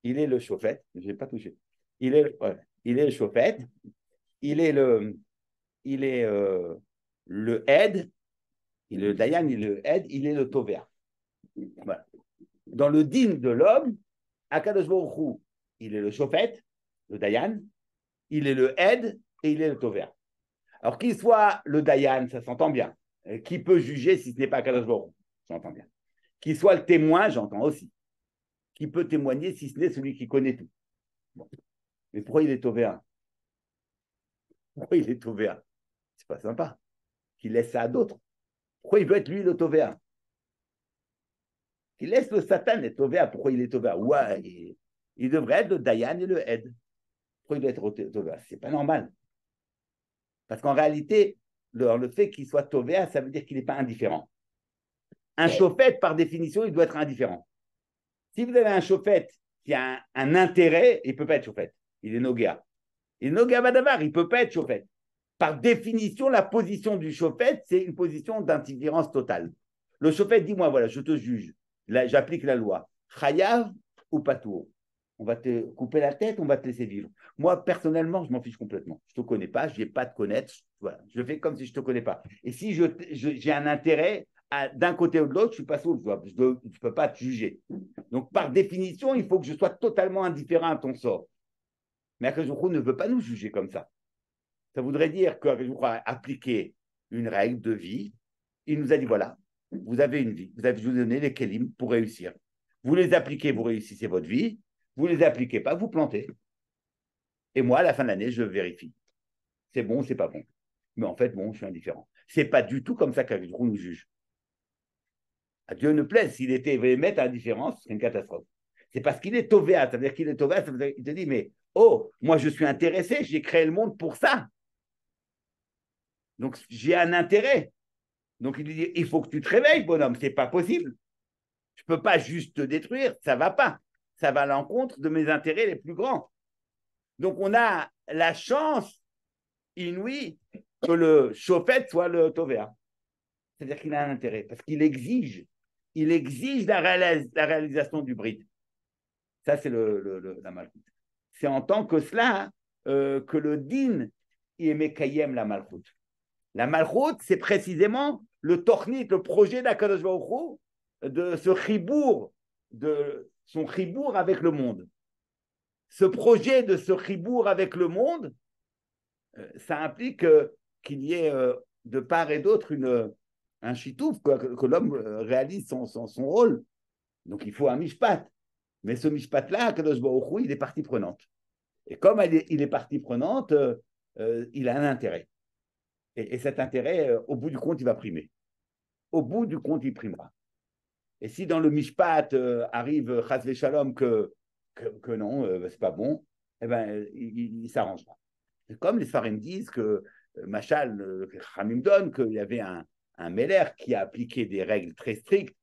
Il est le chauffette, je n'ai pas touché. Il est le chauffette, il est le aide, il est le dayan, il est le aide, il est le tovea. Voilà. Dans le din de l'homme, Akadosh Baruch Hu, il est le chauffette, le dayan, il est le aide et il est le tovea. Alors qu'il soit le dayan, ça s'entend bien. Qui peut juger si ce n'est pas Akadosh Baruch Hu? J'entends bien. Qu'il soit le témoin, j'entends aussi. Qui peut témoigner si ce n'est celui qui connaît tout. Bon. Mais pourquoi il est tovea? Pourquoi il est tovea? C'est pas sympa. Qu'il laisse ça à d'autres. Pourquoi il veut être lui le tovea? Qu'il laisse le Satan être tovea. Pourquoi il est tovea? Ouais, il devrait être le dayan et le aide. Pourquoi il doit être tovea? C'est pas normal. Parce qu'en réalité, le fait qu'il soit tovea, ça veut dire qu'il n'est pas indifférent. Un chauffette, par définition, il doit être indifférent. Si vous avez un chauffette qui a un intérêt, il ne peut pas être chauffette. Il est noguea. Il est noguea badavar, il ne peut pas être chauffette. Par définition, la position du chauffette, c'est une position d'indifférence totale. Le chauffette dit, moi, voilà, je te juge. Là, j'applique la loi. Chayav ou patour. On va te couper la tête, on va te laisser vivre. Moi, personnellement, je m'en fiche complètement. Je ne te connais pas, je n'ai pas de connaître. Voilà. Je fais comme si je ne te connais pas. Et si j'ai un intérêt d'un côté ou de l'autre, je suis pas sourd, je ne peux pas te juger. Donc, par définition, il faut que je sois totalement indifférent à ton sort. Mais Akadosh Baruch Hu ne veut pas nous juger comme ça. Ça voudrait dire qu'Akadosh Baruch Hu a appliqué une règle de vie. Il nous a dit, voilà, vous avez une vie, je vous ai donné les kelim pour réussir. Vous les appliquez, vous réussissez votre vie. Vous ne les appliquez pas, vous plantez. Et moi, à la fin de l'année, je vérifie. C'est bon, c'est pas bon. Mais en fait, bon, je suis indifférent. C'est pas du tout comme ça qu'Akadosh Baruch Hu nous juge. À Dieu ne plaise, s'il était mettre à indifférence, ce serait une catastrophe. C'est parce qu'il est tovéa, ça veut dire qu'il est tovéa, ça veut dire qu'il te dit, mais oh, moi je suis intéressé, j'ai créé le monde pour ça. Donc j'ai un intérêt. Donc il dit, il faut que tu te réveilles, bonhomme, c'est pas possible. Je peux pas juste te détruire, ça va pas. Ça va à l'encontre de mes intérêts les plus grands. Donc on a la chance inouïe que le chauffette soit le tovéa. C'est-à-dire qu'il a un intérêt, parce qu'il exige. Il exige la réalisation du bride. Ça, c'est la malchoute. C'est en tant que cela que le din est mekayem la malchoute. La malchoute, c'est précisément le tornit, le projet d'Akadosh Baruch Hu, de ce chibour, de son chibour avec le monde. Ce projet de ce chibour avec le monde, ça implique qu'il y ait de part et d'autre un chitouf, que l'homme réalise son rôle. Donc il faut un mishpat. Mais ce mishpat-là, Kadosh Baruch Hu, il est partie prenante. Et comme il est partie prenante, il a un intérêt. Et cet intérêt, au bout du compte, il va primer. Au bout du compte, il primera. Et si dans le mishpat arrive Chas Shalom que non, c'est pas bon, eh ben, il s'arrangera. Et comme les Sfarim disent que Machal, Khamim donne qu'il y avait un Meller qui a appliqué des règles très strictes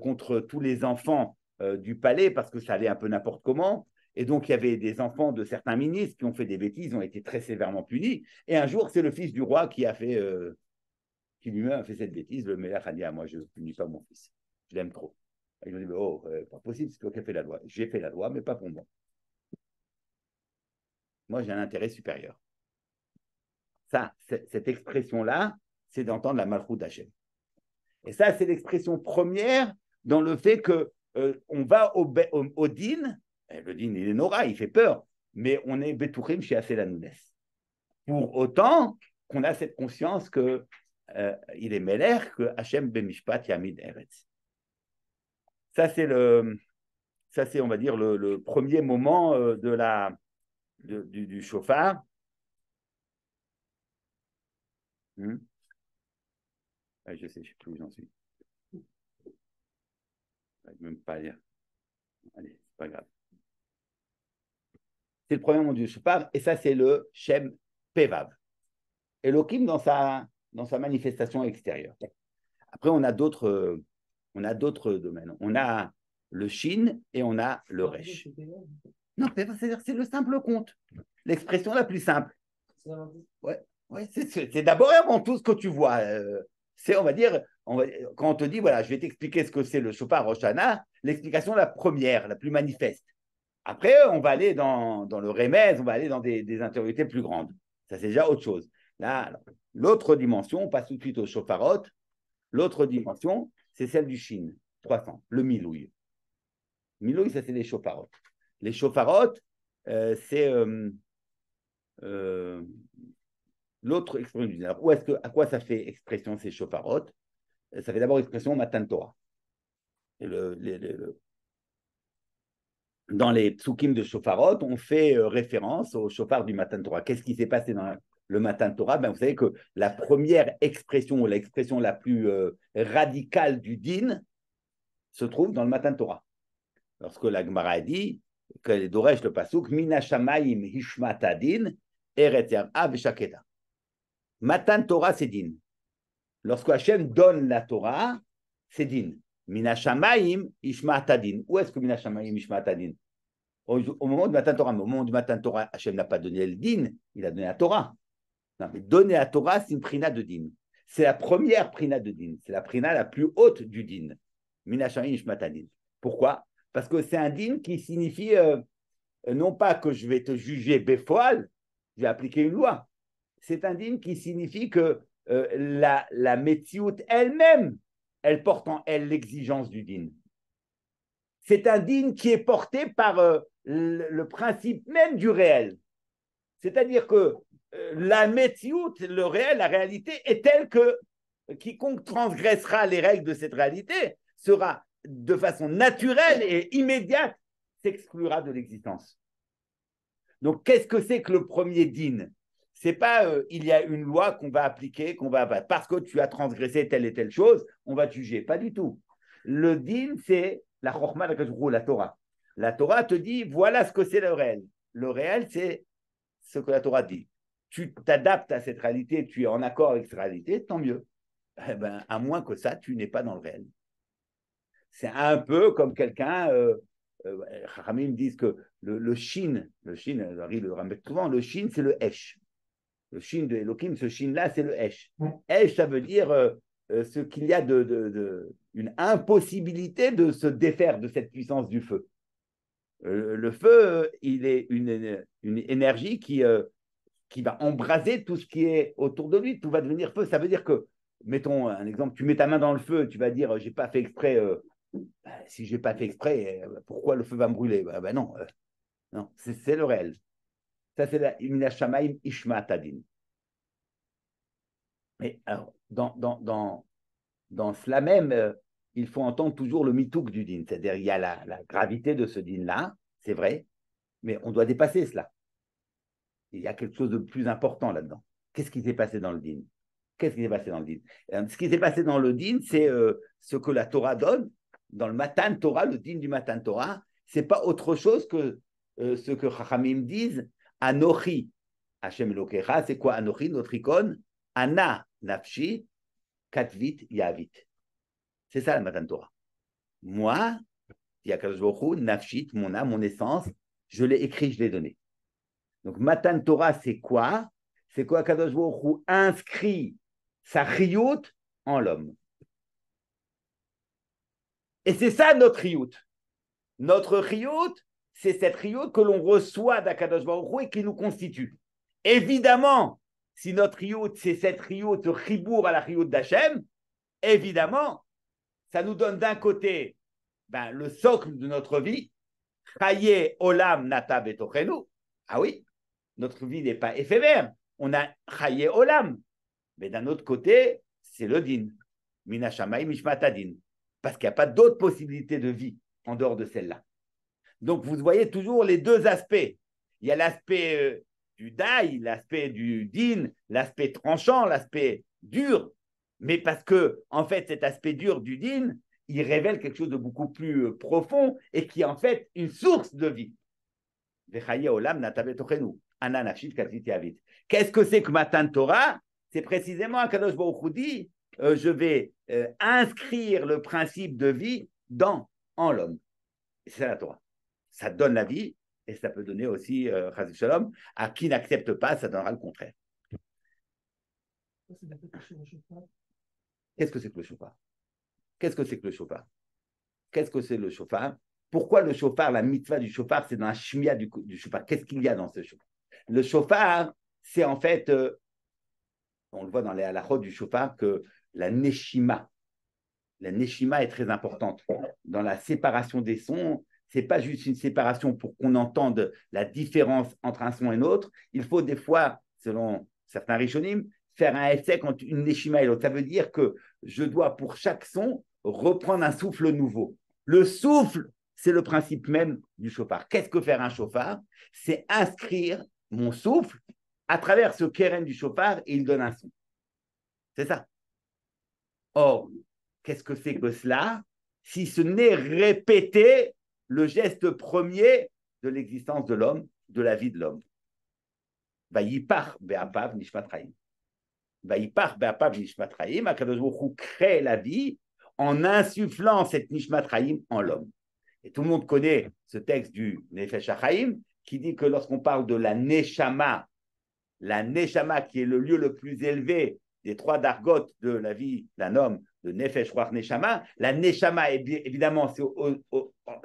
contre tous les enfants du palais parce que ça allait un peu n'importe comment. Et donc, il y avait des enfants de certains ministres qui ont fait des bêtises, ont été très sévèrement punis. Et un jour, c'est le fils du roi qui a fait, qui lui-même a fait cette bêtise. Le Meller a dit, moi, je ne punis pas mon fils. Je l'aime trop. Et ils ont dit, oh, pas possible, c'est toi qui as fait la loi. J'ai fait la loi, mais pas pour moi. Moi, j'ai un intérêt supérieur. Ça, cette expression-là, c'est d'entendre la malchoute d'Hachem. Et ça, c'est l'expression première dans le fait que on va au din. Le din, il est nora, il fait peur, mais on est betourim chez Asselanounes. Pour autant qu'on a cette conscience que il est meler, que Hachem bemishpat yamid eretz. Ça, c'est on va dire, le premier moment du chauffard. Je sais, je ne sais plus où j'en suis. Je ne vais même pas lire. Allez, c'est pas grave. C'est le premier moment du chauffard, et ça, c'est le Shem Pevav. Elohim dans sa manifestation extérieure. Après, on a d'autres domaines. On a le Shin et on a le Resh. Non, c'est le simple compte. L'expression la plus simple. Ouais, c'est d'abord et avant tout ce que tu vois. C'est, on va dire, quand on te dit, voilà, je vais t'expliquer ce que c'est le Shofar Rosh Hashanah, l'explication la première, la plus manifeste. Après, on va aller dans le Remez, on va aller dans des intériorités plus grandes. Ça, c'est déjà autre chose. Là, l'autre dimension, on passe tout de suite au Shofarot. L'autre dimension, c'est celle du Shin, 300, le Milouï. Milouï, ça, c'est les Shofarot. Les Shofarot, c'est l'autre expression du din. Alors, à quoi ça fait expression ces Shofarot? Ça fait d'abord expression Matan Torah. Et dans les psukim de Shofarot, on fait référence au Shofar du Matan Torah. Qu'est-ce qui s'est passé dans le Matan Torah? Vous savez que la première expression, ou l'expression la plus radicale du din, se trouve dans le Matan Torah. Lorsque la Gemara a dit, que Doresh le pasuk, Mina Shamayim Hishmat Adin, Eretz Yar'a Veshaketa. Matan Torah, c'est din. Lorsque Hachem donne la Torah, c'est din. Mina Shamayim Hishmat Adin. Où est-ce que Mina Shamayim Hishmat Adin? Au moment du Matan Torah, mais au moment du Matan Torah, Hachem n'a pas donné le din, il a donné la Torah. Non, mais donner la Torah, c'est une prina de din. C'est la première prina de din. C'est la prina la plus haute du din. Mina Shamayim Hishmat Adin. Pourquoi? Parce que c'est un din qui signifie non pas que je vais te juger béfoal, je vais appliquer une loi. C'est un din qui signifie que la Metsiout elle-même, elle porte en elle l'exigence du din. C'est un din qui est porté par le principe même du réel. C'est-à-dire que la Metsiout, le réel, la réalité est telle que quiconque transgressera les règles de cette réalité sera de façon naturelle et immédiate, s'exclura de l'existence. Donc, qu'est-ce que c'est que le premier din? C'est pas il y a une loi qu'on va appliquer, parce que tu as transgressé telle et telle chose, on va te juger. Pas du tout. Le din, c'est la chorma, la Torah. La Torah te dit, voilà ce que c'est le réel. Le réel, c'est ce que la Torah dit. Tu t'adaptes à cette réalité, tu es en accord avec cette réalité, tant mieux. Eh ben, à moins que ça, tu n'es pas dans le réel. C'est un peu comme quelqu'un, Ramim disent que le shin, le ramène souvent, le shin, c'est le esh. Le shin de Elohim, ce shin-là, c'est le esh. Esh, ça veut dire ce qu'il y a une impossibilité de se défaire de cette puissance du feu. Le feu, il est une énergie qui va embraser tout ce qui est autour de lui, tout va devenir feu. Ça veut dire que, mettons un exemple, tu mets ta main dans le feu, tu vas dire, j'ai pas fait exprès. Si je n'ai pas fait exprès, pourquoi le feu va me brûler? Non, non, c'est le réel. Ça, c'est la Mina Shamaim Ishma Tadin. Mais alors, dans cela même, il faut entendre toujours le mitouk du din. C'est-à-dire, il y a la gravité de ce din-là, c'est vrai, mais on doit dépasser cela. Il y a quelque chose de plus important là-dedans. Qu'est-ce qui s'est passé dans le din? Qu'est-ce qui s'est passé dans le din? Ce qui s'est passé dans le din, c'est ce que la Torah donne. Dans le Matan Torah, le din du Matan Torah, ce n'est pas autre chose que ce que Chachamim disent, Anochi Hachem Elokecha, c'est quoi Anochi, notre icône? Ana Nafshi, Katvit Yavit. C'est ça la Matan Torah. Moi, dit Akadosh Baruch Hu, Nafshit, mon âme, mon essence, je l'ai écrit, je l'ai donné. Donc Matan Torah, c'est quoi? C'est quoi Akadosh Baruch Hu inscrit sa chiyut en l'homme. Et c'est ça notre chiyut. Notre chiyut, c'est cette chiyut que l'on reçoit d'Akadosh Baruch Hu et qui nous constitue. Évidemment, si notre chiyut, c'est cette chiyut, ce chibour à la chiyut d'Hachem, évidemment, ça nous donne d'un côté le socle de notre vie, Chaye Olam Nata Betochenu. Ah oui, notre vie n'est pas éphémère. On a Chaye Olam. Mais d'un autre côté, c'est le din. Mina Shamayim Mishmat Adin. Parce qu'il n'y a pas d'autre possibilité de vie en dehors de celle-là. Donc, vous voyez toujours les deux aspects. Il y a l'aspect du daï, l'aspect du din, l'aspect tranchant, l'aspect dur. Mais parce que, en fait, cet aspect dur du din, il révèle quelque chose de beaucoup plus profond et qui est en fait une source de vie. Qu'est-ce que c'est que Matan Torah? C'est précisément un Kadosh Baruch Hu dit je vais inscrire le principe de vie en l'homme. C'est la Torah. Ça donne la vie et ça peut donner aussi Chazik Shalom. À qui n'accepte pas, ça donnera le contraire. Qu'est-ce que c'est que le shofar? Qu'est-ce que c'est que le shofar? Qu'est-ce que c'est le shofar? Pourquoi le shofar, la mitzvah du shofar, c'est dans la shmia du shofar? Qu'est-ce qu'il y a dans ce shofar? Le shofar, c'est en fait, on le voit dans les halachot du shofar, que la neshima est très importante. Dans la séparation des sons, ce n'est pas juste une séparation pour qu'on entende la différence entre un son et un autre. Il faut des fois, selon certains rishonim, faire un effet entre une neshima et l'autre. Ça veut dire que je dois, pour chaque son, reprendre un souffle nouveau. Le souffle, c'est le principe même du shofar. Qu'est-ce que faire un shofar? C'est inscrire mon souffle à travers ce keren du shofar et il donne un son. C'est ça. Or, qu'est-ce que c'est que cela? Si ce n'est répéter le geste premier de l'existence de l'homme, de la vie de l'homme. Vayipar be'apav nishmat chaim. Vayipar be'apav nishmat chaim. Akadosh Baruch Hu crée la vie en insufflant cette nishmat chaim en l'homme. Et tout le monde connaît ce texte du Nefesh HaChaim qui dit que lorsqu'on parle de la neshama qui est le lieu le plus élevé des trois dargotes de la vie d'un homme, de Nefesh, Ruach, Neshama, la neshama, évidemment,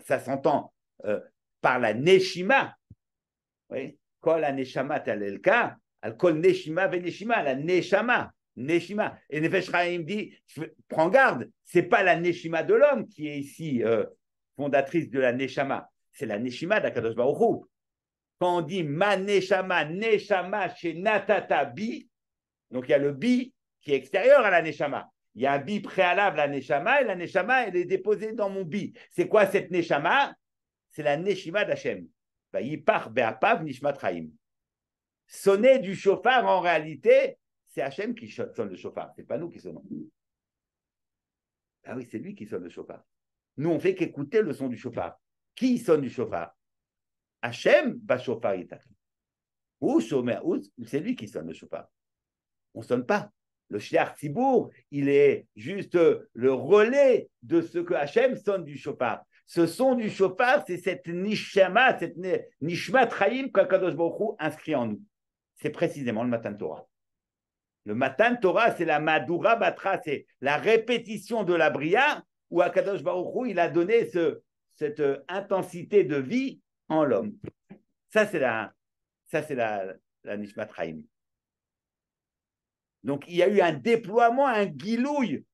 ça s'entend par la neshima. Oui, kol la neshama talelka, al kol neshima veneshima, la neshama. Et Nefesh HaChaim dit, prends garde, c'est pas la neshima de l'homme qui est ici fondatrice de la neshama, c'est la neshima d'Akadosh Baruch Hu. Quand on dit ma neshama chez natata bi, donc il y a le bi qui est extérieur à la neshama. Il y a un bi préalable à la neshama et la neshama elle est déposée dans mon bi. C'est quoi cette neshama? C'est la neshima d'Hachem. Yipar be'apav nishmat chaim. Sonner du shofar en réalité, c'est Hachem qui sonne le shofar. C'est pas nous qui sonnons. Ah oui, c'est lui qui sonne le shofar. Nous, on fait qu'écouter le son du shofar. Qui sonne du shofar? Hachem va shofar yitak. Ou shomer, c'est lui qui sonne le shofar. On ne sonne pas. Le shiach tzibour, il est juste le relais de ce que Hachem sonne du shofar. Ce son du shofar, c'est cette nishama, cette nishmat chaim qu'Akadosh Baruch Hu inscrit en nous. C'est précisément le Matan Torah. Le Matan Torah, c'est la Madura Batra, c'est la répétition de la Bria où Akadosh Baruch Hu, il a donné cette intensité de vie en l'homme. Ça, c'est la Nishmat Chaim. Donc, il y a eu un déploiement, un guilouille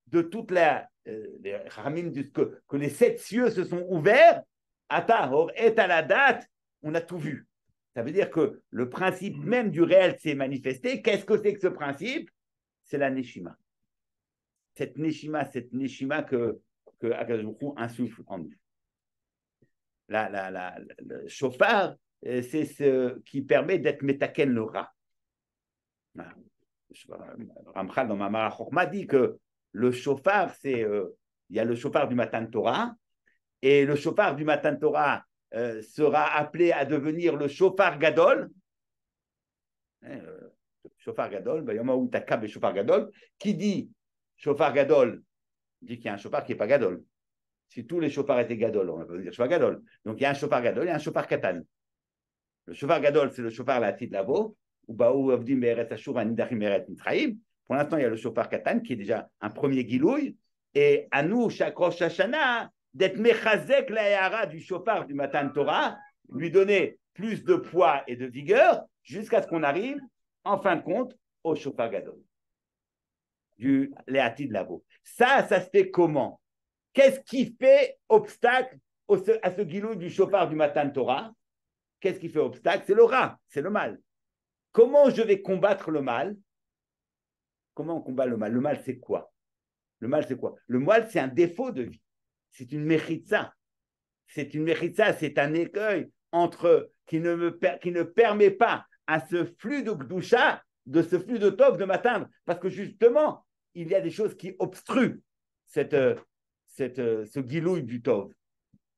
de toute les Ramim, que les 7 cieux se sont ouverts. Ata, or, et à la date, on a tout vu. Ça veut dire que le principe même du réel s'est manifesté. Qu'est-ce que c'est que ce principe? C'est la Neshima. Cette Neshima que Akadosh Baruch Hu insuffle en nous. Le shofar, c'est ce qui permet d'être metaken le rat. Ramchal dans Mamara Chokma dit que le shofar, il y a le shofar du Matan Torah, et le shofar du Matan Torah sera appelé à devenir le shofar gadol, Shofar Gadol, Bayoma ou Takab et Shofar Gadol, qui dit Shofar Gadol, dit qu'il y a un Shofar qui n'est pas Gadol. Si tous les Shofars étaient Gadol, on va pas dire Shofar Gadol. Donc il y a un Shofar Gadol et un Shofar Katan. Le Shofar Gadol, c'est le Shofar Latid Lavo, ou Baou Avdim Beret Ashur, Anidachim Beret Mitraïm. Pour l'instant, il y a le Shofar Katan qui est déjà un premier Gilouï. Et à nous, chaque Rosh Hashanah, d'être Mechazek la Yahara du Shofar du Matan Torah, lui donner plus de poids et de vigueur jusqu'à ce qu'on arrive, en fin de compte, au Shofar Gadol, du Léatid Lavo. Ça se fait comment? Qu'est-ce qui fait obstacle à ce Gilouï du Shofar du Matan Torah? Qu'est-ce qui fait obstacle? C'est le Ra, c'est le mal. Comment je vais combattre le mal? Comment on combat le mal? Le mal, c'est quoi? Le mal, c'est quoi? Le mal, c'est un défaut de vie. C'est une méchitza. C'est une méchitza, c'est un écueil qui ne permet pas à ce flux de Gdusha, de ce flux de Tov de m'atteindre. Parce que justement, il y a des choses qui obstruent ce guilouille du Tov.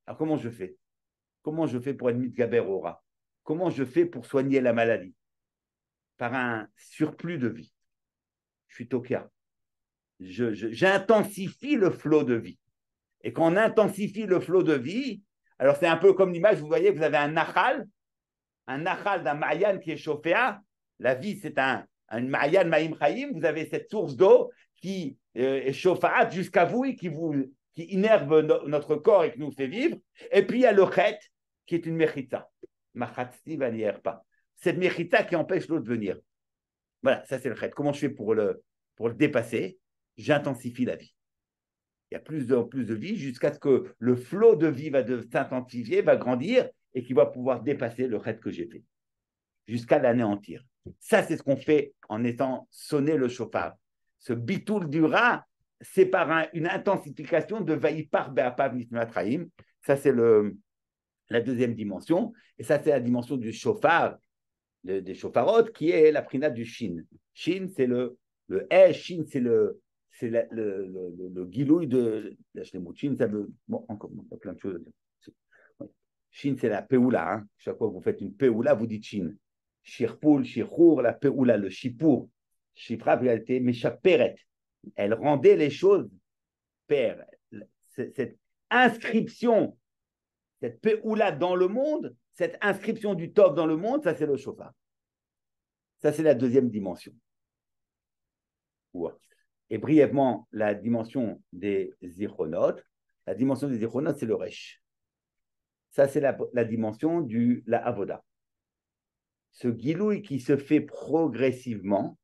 Alors comment je fais? Comment je fais pour être mitgaber au Ra? Comment je fais pour soigner la maladie? Par un surplus de vie. Je suis tokia. J'intensifie le flot de vie. Et quand on intensifie le flot de vie, alors c'est un peu comme l'image, vous voyez, vous avez un nachal d'un Ma'yan qui est chaufféa. La vie, c'est un Ma'yan Ma'im Chaim. Vous avez cette source d'eau qui est chauffat jusqu'à vous et qui innerve notre corps et qui nous fait vivre. Et puis il y a le chet qui est une mechitza. Machatzi va n'y pas. Cette mechitza qui empêche l'eau de venir. Voilà, ça c'est le chet. Comment je fais pour le dépasser? J'intensifie la vie. Il y a plus en plus de vie jusqu'à ce que le flot de vie va s'intensifier, va grandir et qu'il va pouvoir dépasser le chet que j'ai fait jusqu'à l'anéantir. Ça, c'est ce qu'on fait en étant sonné le chauffard. Ce bitoul du Ra, c'est par une intensification de Vaïpar Be'apav Nishmatraim. Ça, c'est la deuxième dimension. Et ça, c'est la dimension du chauffard, des chauffarotes, qui est la prina du Shin. Shin, c'est le Shin, c'est le guilouille de la Shin, ça veut. Bon, encore, il y a plein de choses à dire. Shin, c'est la Peoula. Hein. Chaque fois que vous faites une Peoula, vous dites Shin. Shirpoul, Shirchour, la Peoula, le Shipour. Shifra, elle était Meshaperet. Elle rendait les choses pères. Cette inscription, cette Peoula dans le monde, cette inscription du Tov dans le monde, ça c'est le Shofar. Ça c'est la deuxième dimension. Et brièvement, la dimension des Zichronotes. La dimension des Zichronotes, c'est le Resh. Ça c'est la dimension de la Avoda. Ce guilouille qui se fait progressivement.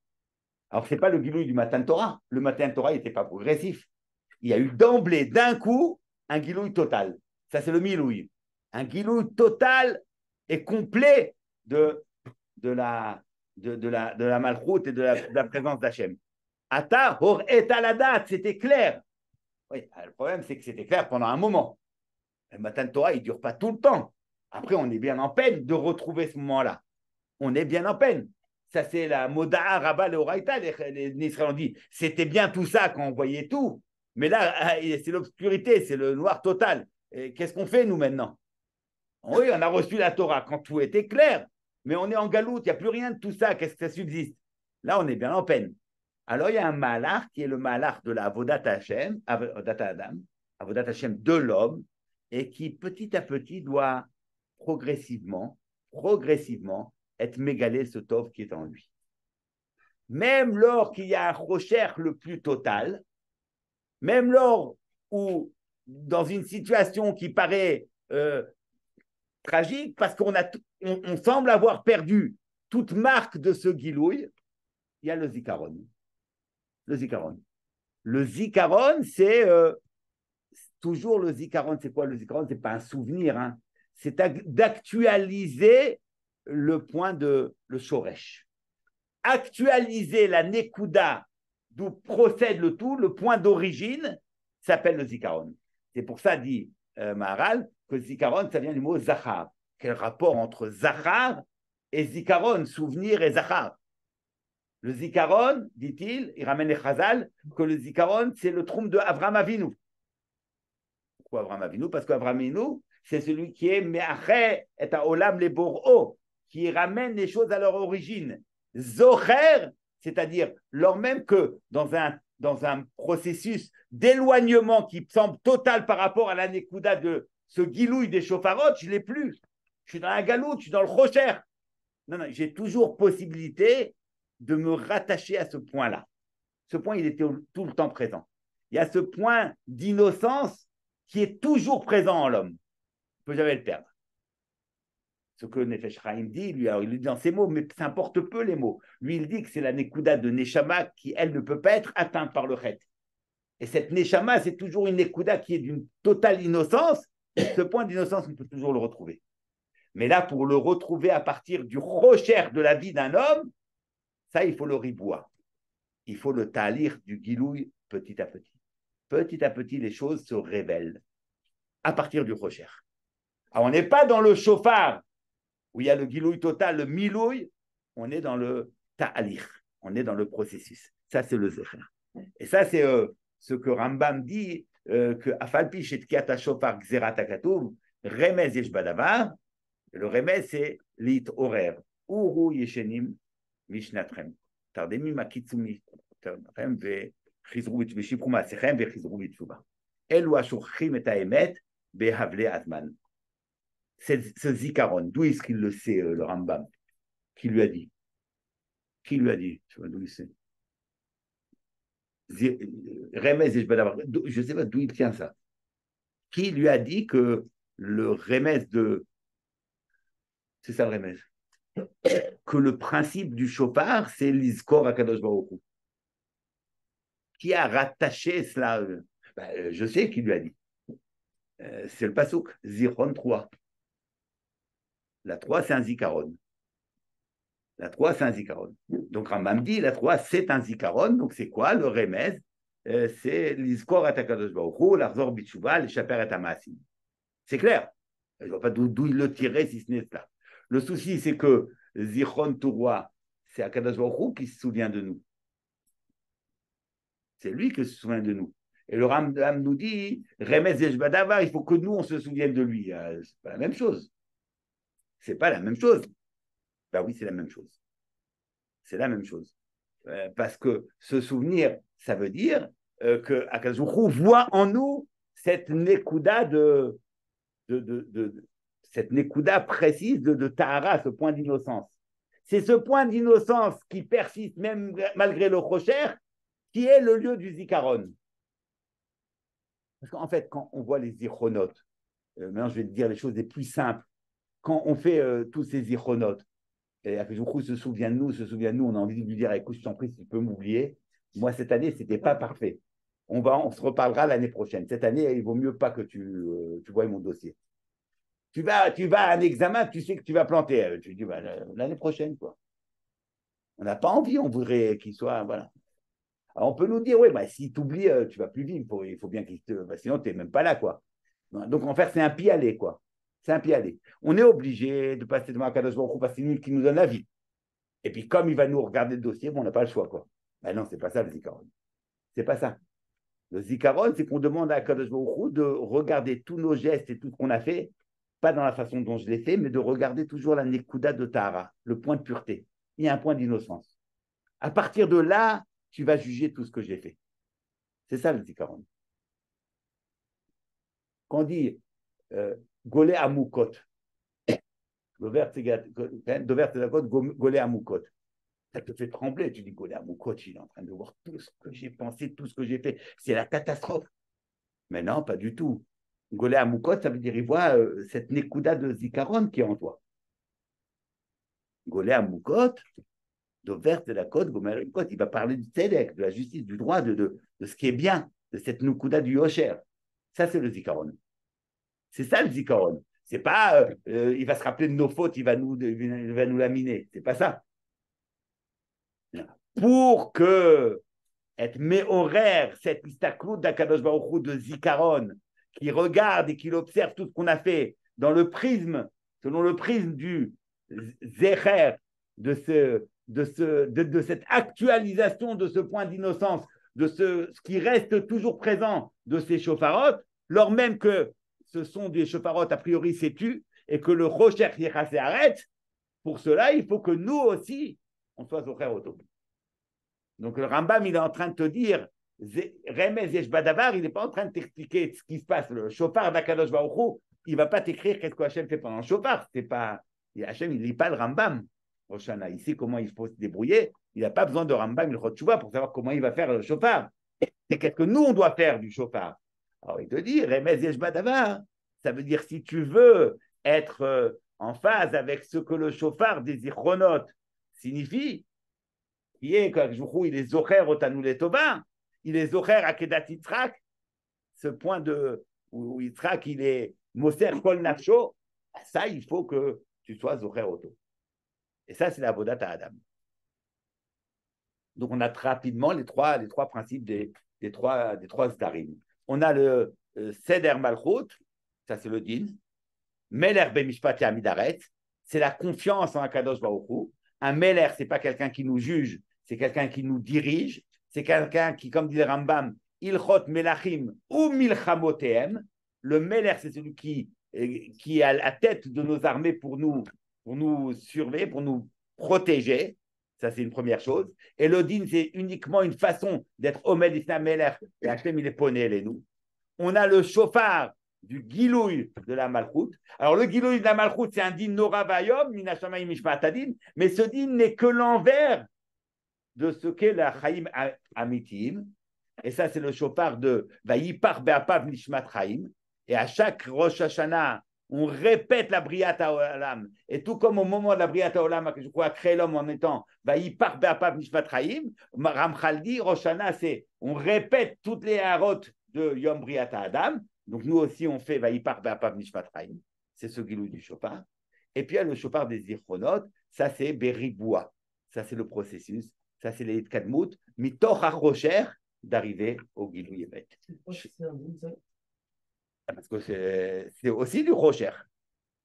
Alors, ce n'est pas le guilouille du Matan Torah. Le Matan Torah n'était pas progressif. Il y a eu d'emblée, d'un coup, un guilouille total. Ça, c'est le milouille. Un guilouille total et complet de la malchoute et de la présence d'Hachem. Ata, hor et aladat, c'était clair. Oui, le problème, c'est que c'était clair pendant un moment. Le Matan Torah, il ne dure pas tout le temps. Après, on est bien en peine de retrouver ce moment-là. On est bien en peine. Ça, c'est la Moda'a, Rabba, le Horaïta. Les Israéliens ont dit, c'était bien tout ça quand on voyait tout. Mais là, c'est l'obscurité, c'est le noir total. Et qu'est-ce qu'on fait, nous, maintenant? Oui, on a reçu la Torah quand tout était clair. Mais on est en galoute, il n'y a plus rien de tout ça. Qu'est-ce que ça subsiste? Là, on est bien en peine. Alors, il y a un malach qui est le malach de la Avodat Hashem, Avodat Adam, Avodat Hashem de l'homme, et qui, petit à petit, doit progressivement, être mégalé ce tov qui est en lui. Même lors qu'il y a un rocher le plus total, même lors où, dans une situation qui paraît tragique, parce qu'on semble avoir perdu toute marque de ce guilouille, il y a le zikaron. Le zikaron. Le zikaron, c'est toujours le zikaron. C'est quoi le zikaron? C'est pas un souvenir, hein. C'est d'actualiser le point de le shoresh. Actualiser la nekuda d'où procède le tout, le point d'origine, s'appelle le zikaron. C'est pour ça, dit Maharal, que zikaron, ça vient du mot zachar. Quel rapport entre zachar et zikaron, souvenir et zachar? Le zikaron, dit-il, il ramène les chazal, que le zikaron, c'est le trône de Avram Avinu. Pourquoi Avram Avinu? Parce qu'Avram Avinu, c'est celui qui est me'aché et ha'olam le bor'o, qui ramène les choses à leur origine. Zocher, c'est-à-dire lors même que dans un processus d'éloignement qui semble total par rapport à la Nekuda de ce guilouille des chauffarotes, je ne l'ai plus. Je suis dans la galoute, je suis dans le rocher. Non, j'ai toujours possibilité de me rattacher à ce point-là. Ce point, il était tout le temps présent. Il y a ce point d'innocence qui est toujours présent en l'homme. On ne peut jamais le perdre. Ce que Nefesh Chaim dit, lui, alors il le dit dans ses mots, mais ça importe peu les mots. Lui, il dit que c'est la Nekuda de Neshama qui, elle, ne peut pas être atteinte par le Chet. Et cette Neshama, c'est toujours une Nekuda qui est d'une totale innocence. Ce point d'innocence, on peut toujours le retrouver. Mais là, pour le retrouver à partir du rocher de la vie d'un homme, ça, il faut le riboua. Il faut le talir du guilouille petit à petit. Petit à petit, les choses se révèlent à partir du rocher. Alors, on n'est pas dans le chauffard où il y a le guilouille total, le milouille, on est dans le ta'alir, on est dans le processus. Ça, c'est le zecher. Et ça, c'est ce que Rambam dit, que Afalpi shetkiata shofar gzerat hakatuv, remez yesh badavar. Le remez, c'est lit horaire. Uru yeshenim mishnatrem. Tardemi makitsumi. Tardem ve chizru veshipru masechem ve chizru b'tshuva. Elu ashurchim et haemet behavle azman. Ce zikaron, d'où est-ce qu'il le sait, le Rambam? Qui lui a dit? Qui lui a dit? Je sais pas d'où il sait. Remez, je ne sais pas d'où il tient ça. Qui lui a dit que le remez de... C'est ça le remez. Que le principe du chauffard, c'est l'Izkor Akadosh Baruch Hu. Qui a rattaché cela? Je sais qui lui a dit. C'est le Pasuk, Zichron 3. La 3, c'est un zikaron. La 3, c'est un zikaron. Donc, Rambam dit, la 3, c'est un zikaron. Donc, c'est quoi le remez? C'est l'izkor atakadosh baruch hu, l'arzor bitshuva, l'échapper et amasim. C'est clair. Je ne vois pas d'où il le tirait si ce n'est cela. Le souci, c'est que zichron touroi, c'est Akadosh baruch hu qui se souvient de nous. C'est lui qui se souvient de nous. Et le Rambam nous dit, remez yesh badavar, il faut que nous, on se souvienne de lui. C'est pas la même chose. C'est pas la même chose. Ben oui, c'est la même chose. C'est la même chose. Parce que se souvenir, ça veut dire que Akadosh Baruch Hu voit en nous cette nekuda cette nekuda précise de Tahara, ce point d'innocence. C'est ce point d'innocence qui persiste même malgré le rocher, qui est le lieu du zikaron. Parce qu'en fait, quand on voit les zichronotes, maintenant je vais te dire les choses les plus simples. Quand on fait tous ces zichronotes, et Akadosh se souvient de nous, on a envie de lui dire, écoute, je t'en prie, si tu peux m'oublier. Moi, cette année, ce n'était pas parfait. On se reparlera l'année prochaine. Cette année, il vaut mieux pas que tu voies mon dossier. Tu vas à un examen, tu sais que tu vas planter. Tu dis, l'année prochaine, quoi. On n'a pas envie, on voudrait qu'il soit, voilà. Alors, on peut nous dire, oui, si tu oublies, tu vas plus vivre. Il faut bien qu'il te... sinon, tu n'es même pas là, quoi. Donc, en fait, c'est un pied aller, quoi. C'est un pied aller. On est obligé de passer devant Akadosh Baruch Hu parce que c'est lui qui nous donne la vie. Et puis, comme il va nous regarder le dossier, on n'a pas le choix, quoi. Ben non, c'est pas ça le zikaron. C'est pas ça. Le zikaron, c'est qu'on demande à Akadosh Baruch Hu de regarder tous nos gestes et tout ce qu'on a fait, pas dans la façon dont je l'ai fait, mais de regarder toujours la nekuda de Tahara, le point de pureté. Il y a un point d'innocence. À partir de là, tu vas juger tout ce que j'ai fait. C'est ça le zikaron. Quand on dit Golé Amoukot, Dover Tzedakot, Golé Amoukot, ça te fait trembler. Tu dis Golé Amoukot, il est en train de voir tout ce que j'ai pensé, tout ce que j'ai fait. C'est la catastrophe. Mais non, pas du tout. Golé Amoukot, ça veut dire il voit cette Nekuda de Zikaron qui est en toi. Golé Amoukot, Dover Tzedakot, Gomer Amoukot, il va parler du Tzedek, de la justice, du droit, de ce qui est bien, de cette Nekuda du Yosher. Ça, c'est le Zikaron. C'est ça le zikaron. C'est pas il va se rappeler de nos fautes, il va nous laminer. C'est pas ça. Pour que être méhoraire, cette istaklout d'Akadosh Baruch Hu de zikaron, qui regarde et qui observe tout ce qu'on a fait dans le prisme, selon le prisme du zecher, de cette actualisation de ce point d'innocence, de ce qui reste toujours présent de ces shofarotes, lors même que ce sont des shofarotes, a priori, c'est tu, et que le rocher arrête. Pour cela, il faut que nous aussi, on soit Zocher Oto. Donc le Rambam, il est en train de te dire, Remez Yesh Badavar, il n'est pas en train de t'expliquer ce qui se passe. Le chauffard d'Akadosh Baruch Hu, il ne va pas t'écrire qu'est-ce que Hachem fait pendant le chauffard. C'est pas... Hachem, il ne lit pas le Rambam. Roshana, il sait comment il faut se débrouiller. Il n'a pas besoin de Rambam, le Chotchouva, pour savoir comment il va faire le chauffard. C'est qu'est-ce que nous, on doit faire du chauffard. Alors il te dit, Remez Yesh Badavar, ça veut dire si tu veux être en phase avec ce que le chauffard des Zichronot signifie, qui est que il est Zocher Otanu Letova, il est Zocher Akedat Yitzhak, ce point de où Yitzhak il est Moser Kol Nafsho, ça il faut que tu sois Zocher Oto. Et ça c'est la Avodat Adam. Donc on a rapidement les trois principes des trois Zdarim. On a le Seder Malchut, ça c'est le din. Meler Bemishpat Yamidaret, c'est la confiance en Akadosh Baruch Hu. Un Meler, c'est pas quelqu'un qui nous juge, c'est quelqu'un qui nous dirige, c'est quelqu'un qui, comme dit le Rambam, Ilchot Melachim ou Milchamotehem. Le Meler, c'est celui qui est à la tête de nos armées pour nous surveiller, pour nous protéger. Ça, c'est une première chose. Et le din, c'est uniquement une façon d'être Omed Ifna Meler. Et Hachem, il est poné, les nous. On a le chauffard du Gilouï de la Malchoute. Alors, le Gilouï de la Malchoute, c'est un din Nora Vayom, Minashamayim Mishpatadin, mais ce din n'est que l'envers de ce qu'est la Chaim Amitim. Et ça, c'est le chauffard de Vayipar Be'apav Nishmat Chaim. Et à chaque Rosh Hashanah, on répète la Briat HaOlam. Et tout comme au moment de la Briat HaOlam, que je crois créer l'homme en étant Vayipar Be'apav Nishmat Chaim, Ramchal dit, Rosh Hashanah, c'est on répète toutes les harot de Yom Briat Adam. Donc nous aussi, on fait Vayipar Be'apav Nishmat Chaim. C'est ce Gilou du chauffard. Et puis il y a le chauffard des Zichronot. Ça, c'est Beriboua. Ça, c'est le processus. Ça, c'est les Kadmout. Mitoch HaRocher d'arriver au Gilou Yemet. Parce que c'est aussi du Rocher.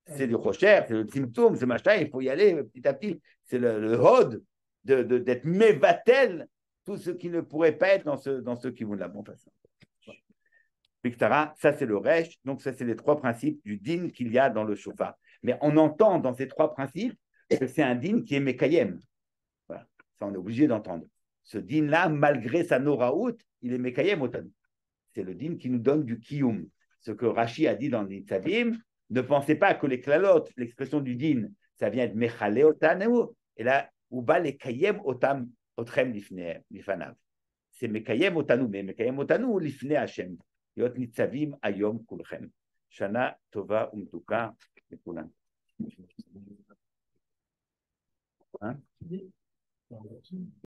C'est du Rocher, c'est le symptôme, c'est machin, il faut y aller petit à petit. C'est le hod d'être mévatel, tout ce qui ne pourrait pas être dans ce qui vous de la bonne façon. Ça, c'est le Resh. Donc, ça, c'est les trois principes du din qu'il y a dans le chauffard. Mais on entend dans ces trois principes que c'est un din qui est Mekayem. Voilà. Ça, on est obligé d'entendre. Ce din-là, malgré sa Noraout, il est Mekayem Otan. C'est le din qui nous donne du Kiyum. Ce que Rashi a dit dans les Tzadim, ne pensez pas que les klalot, l'expression du din, ça vient de Mechale Otanu, et là, Uba le Kayem Otam Otrem Lifanav. C'est Mekayem Otanu, mais Mekayem Otanu Lifne Hashem. Yot Nitzavim Ayom Kulchem. Shana Tova Umtuka Mekulan. Hein?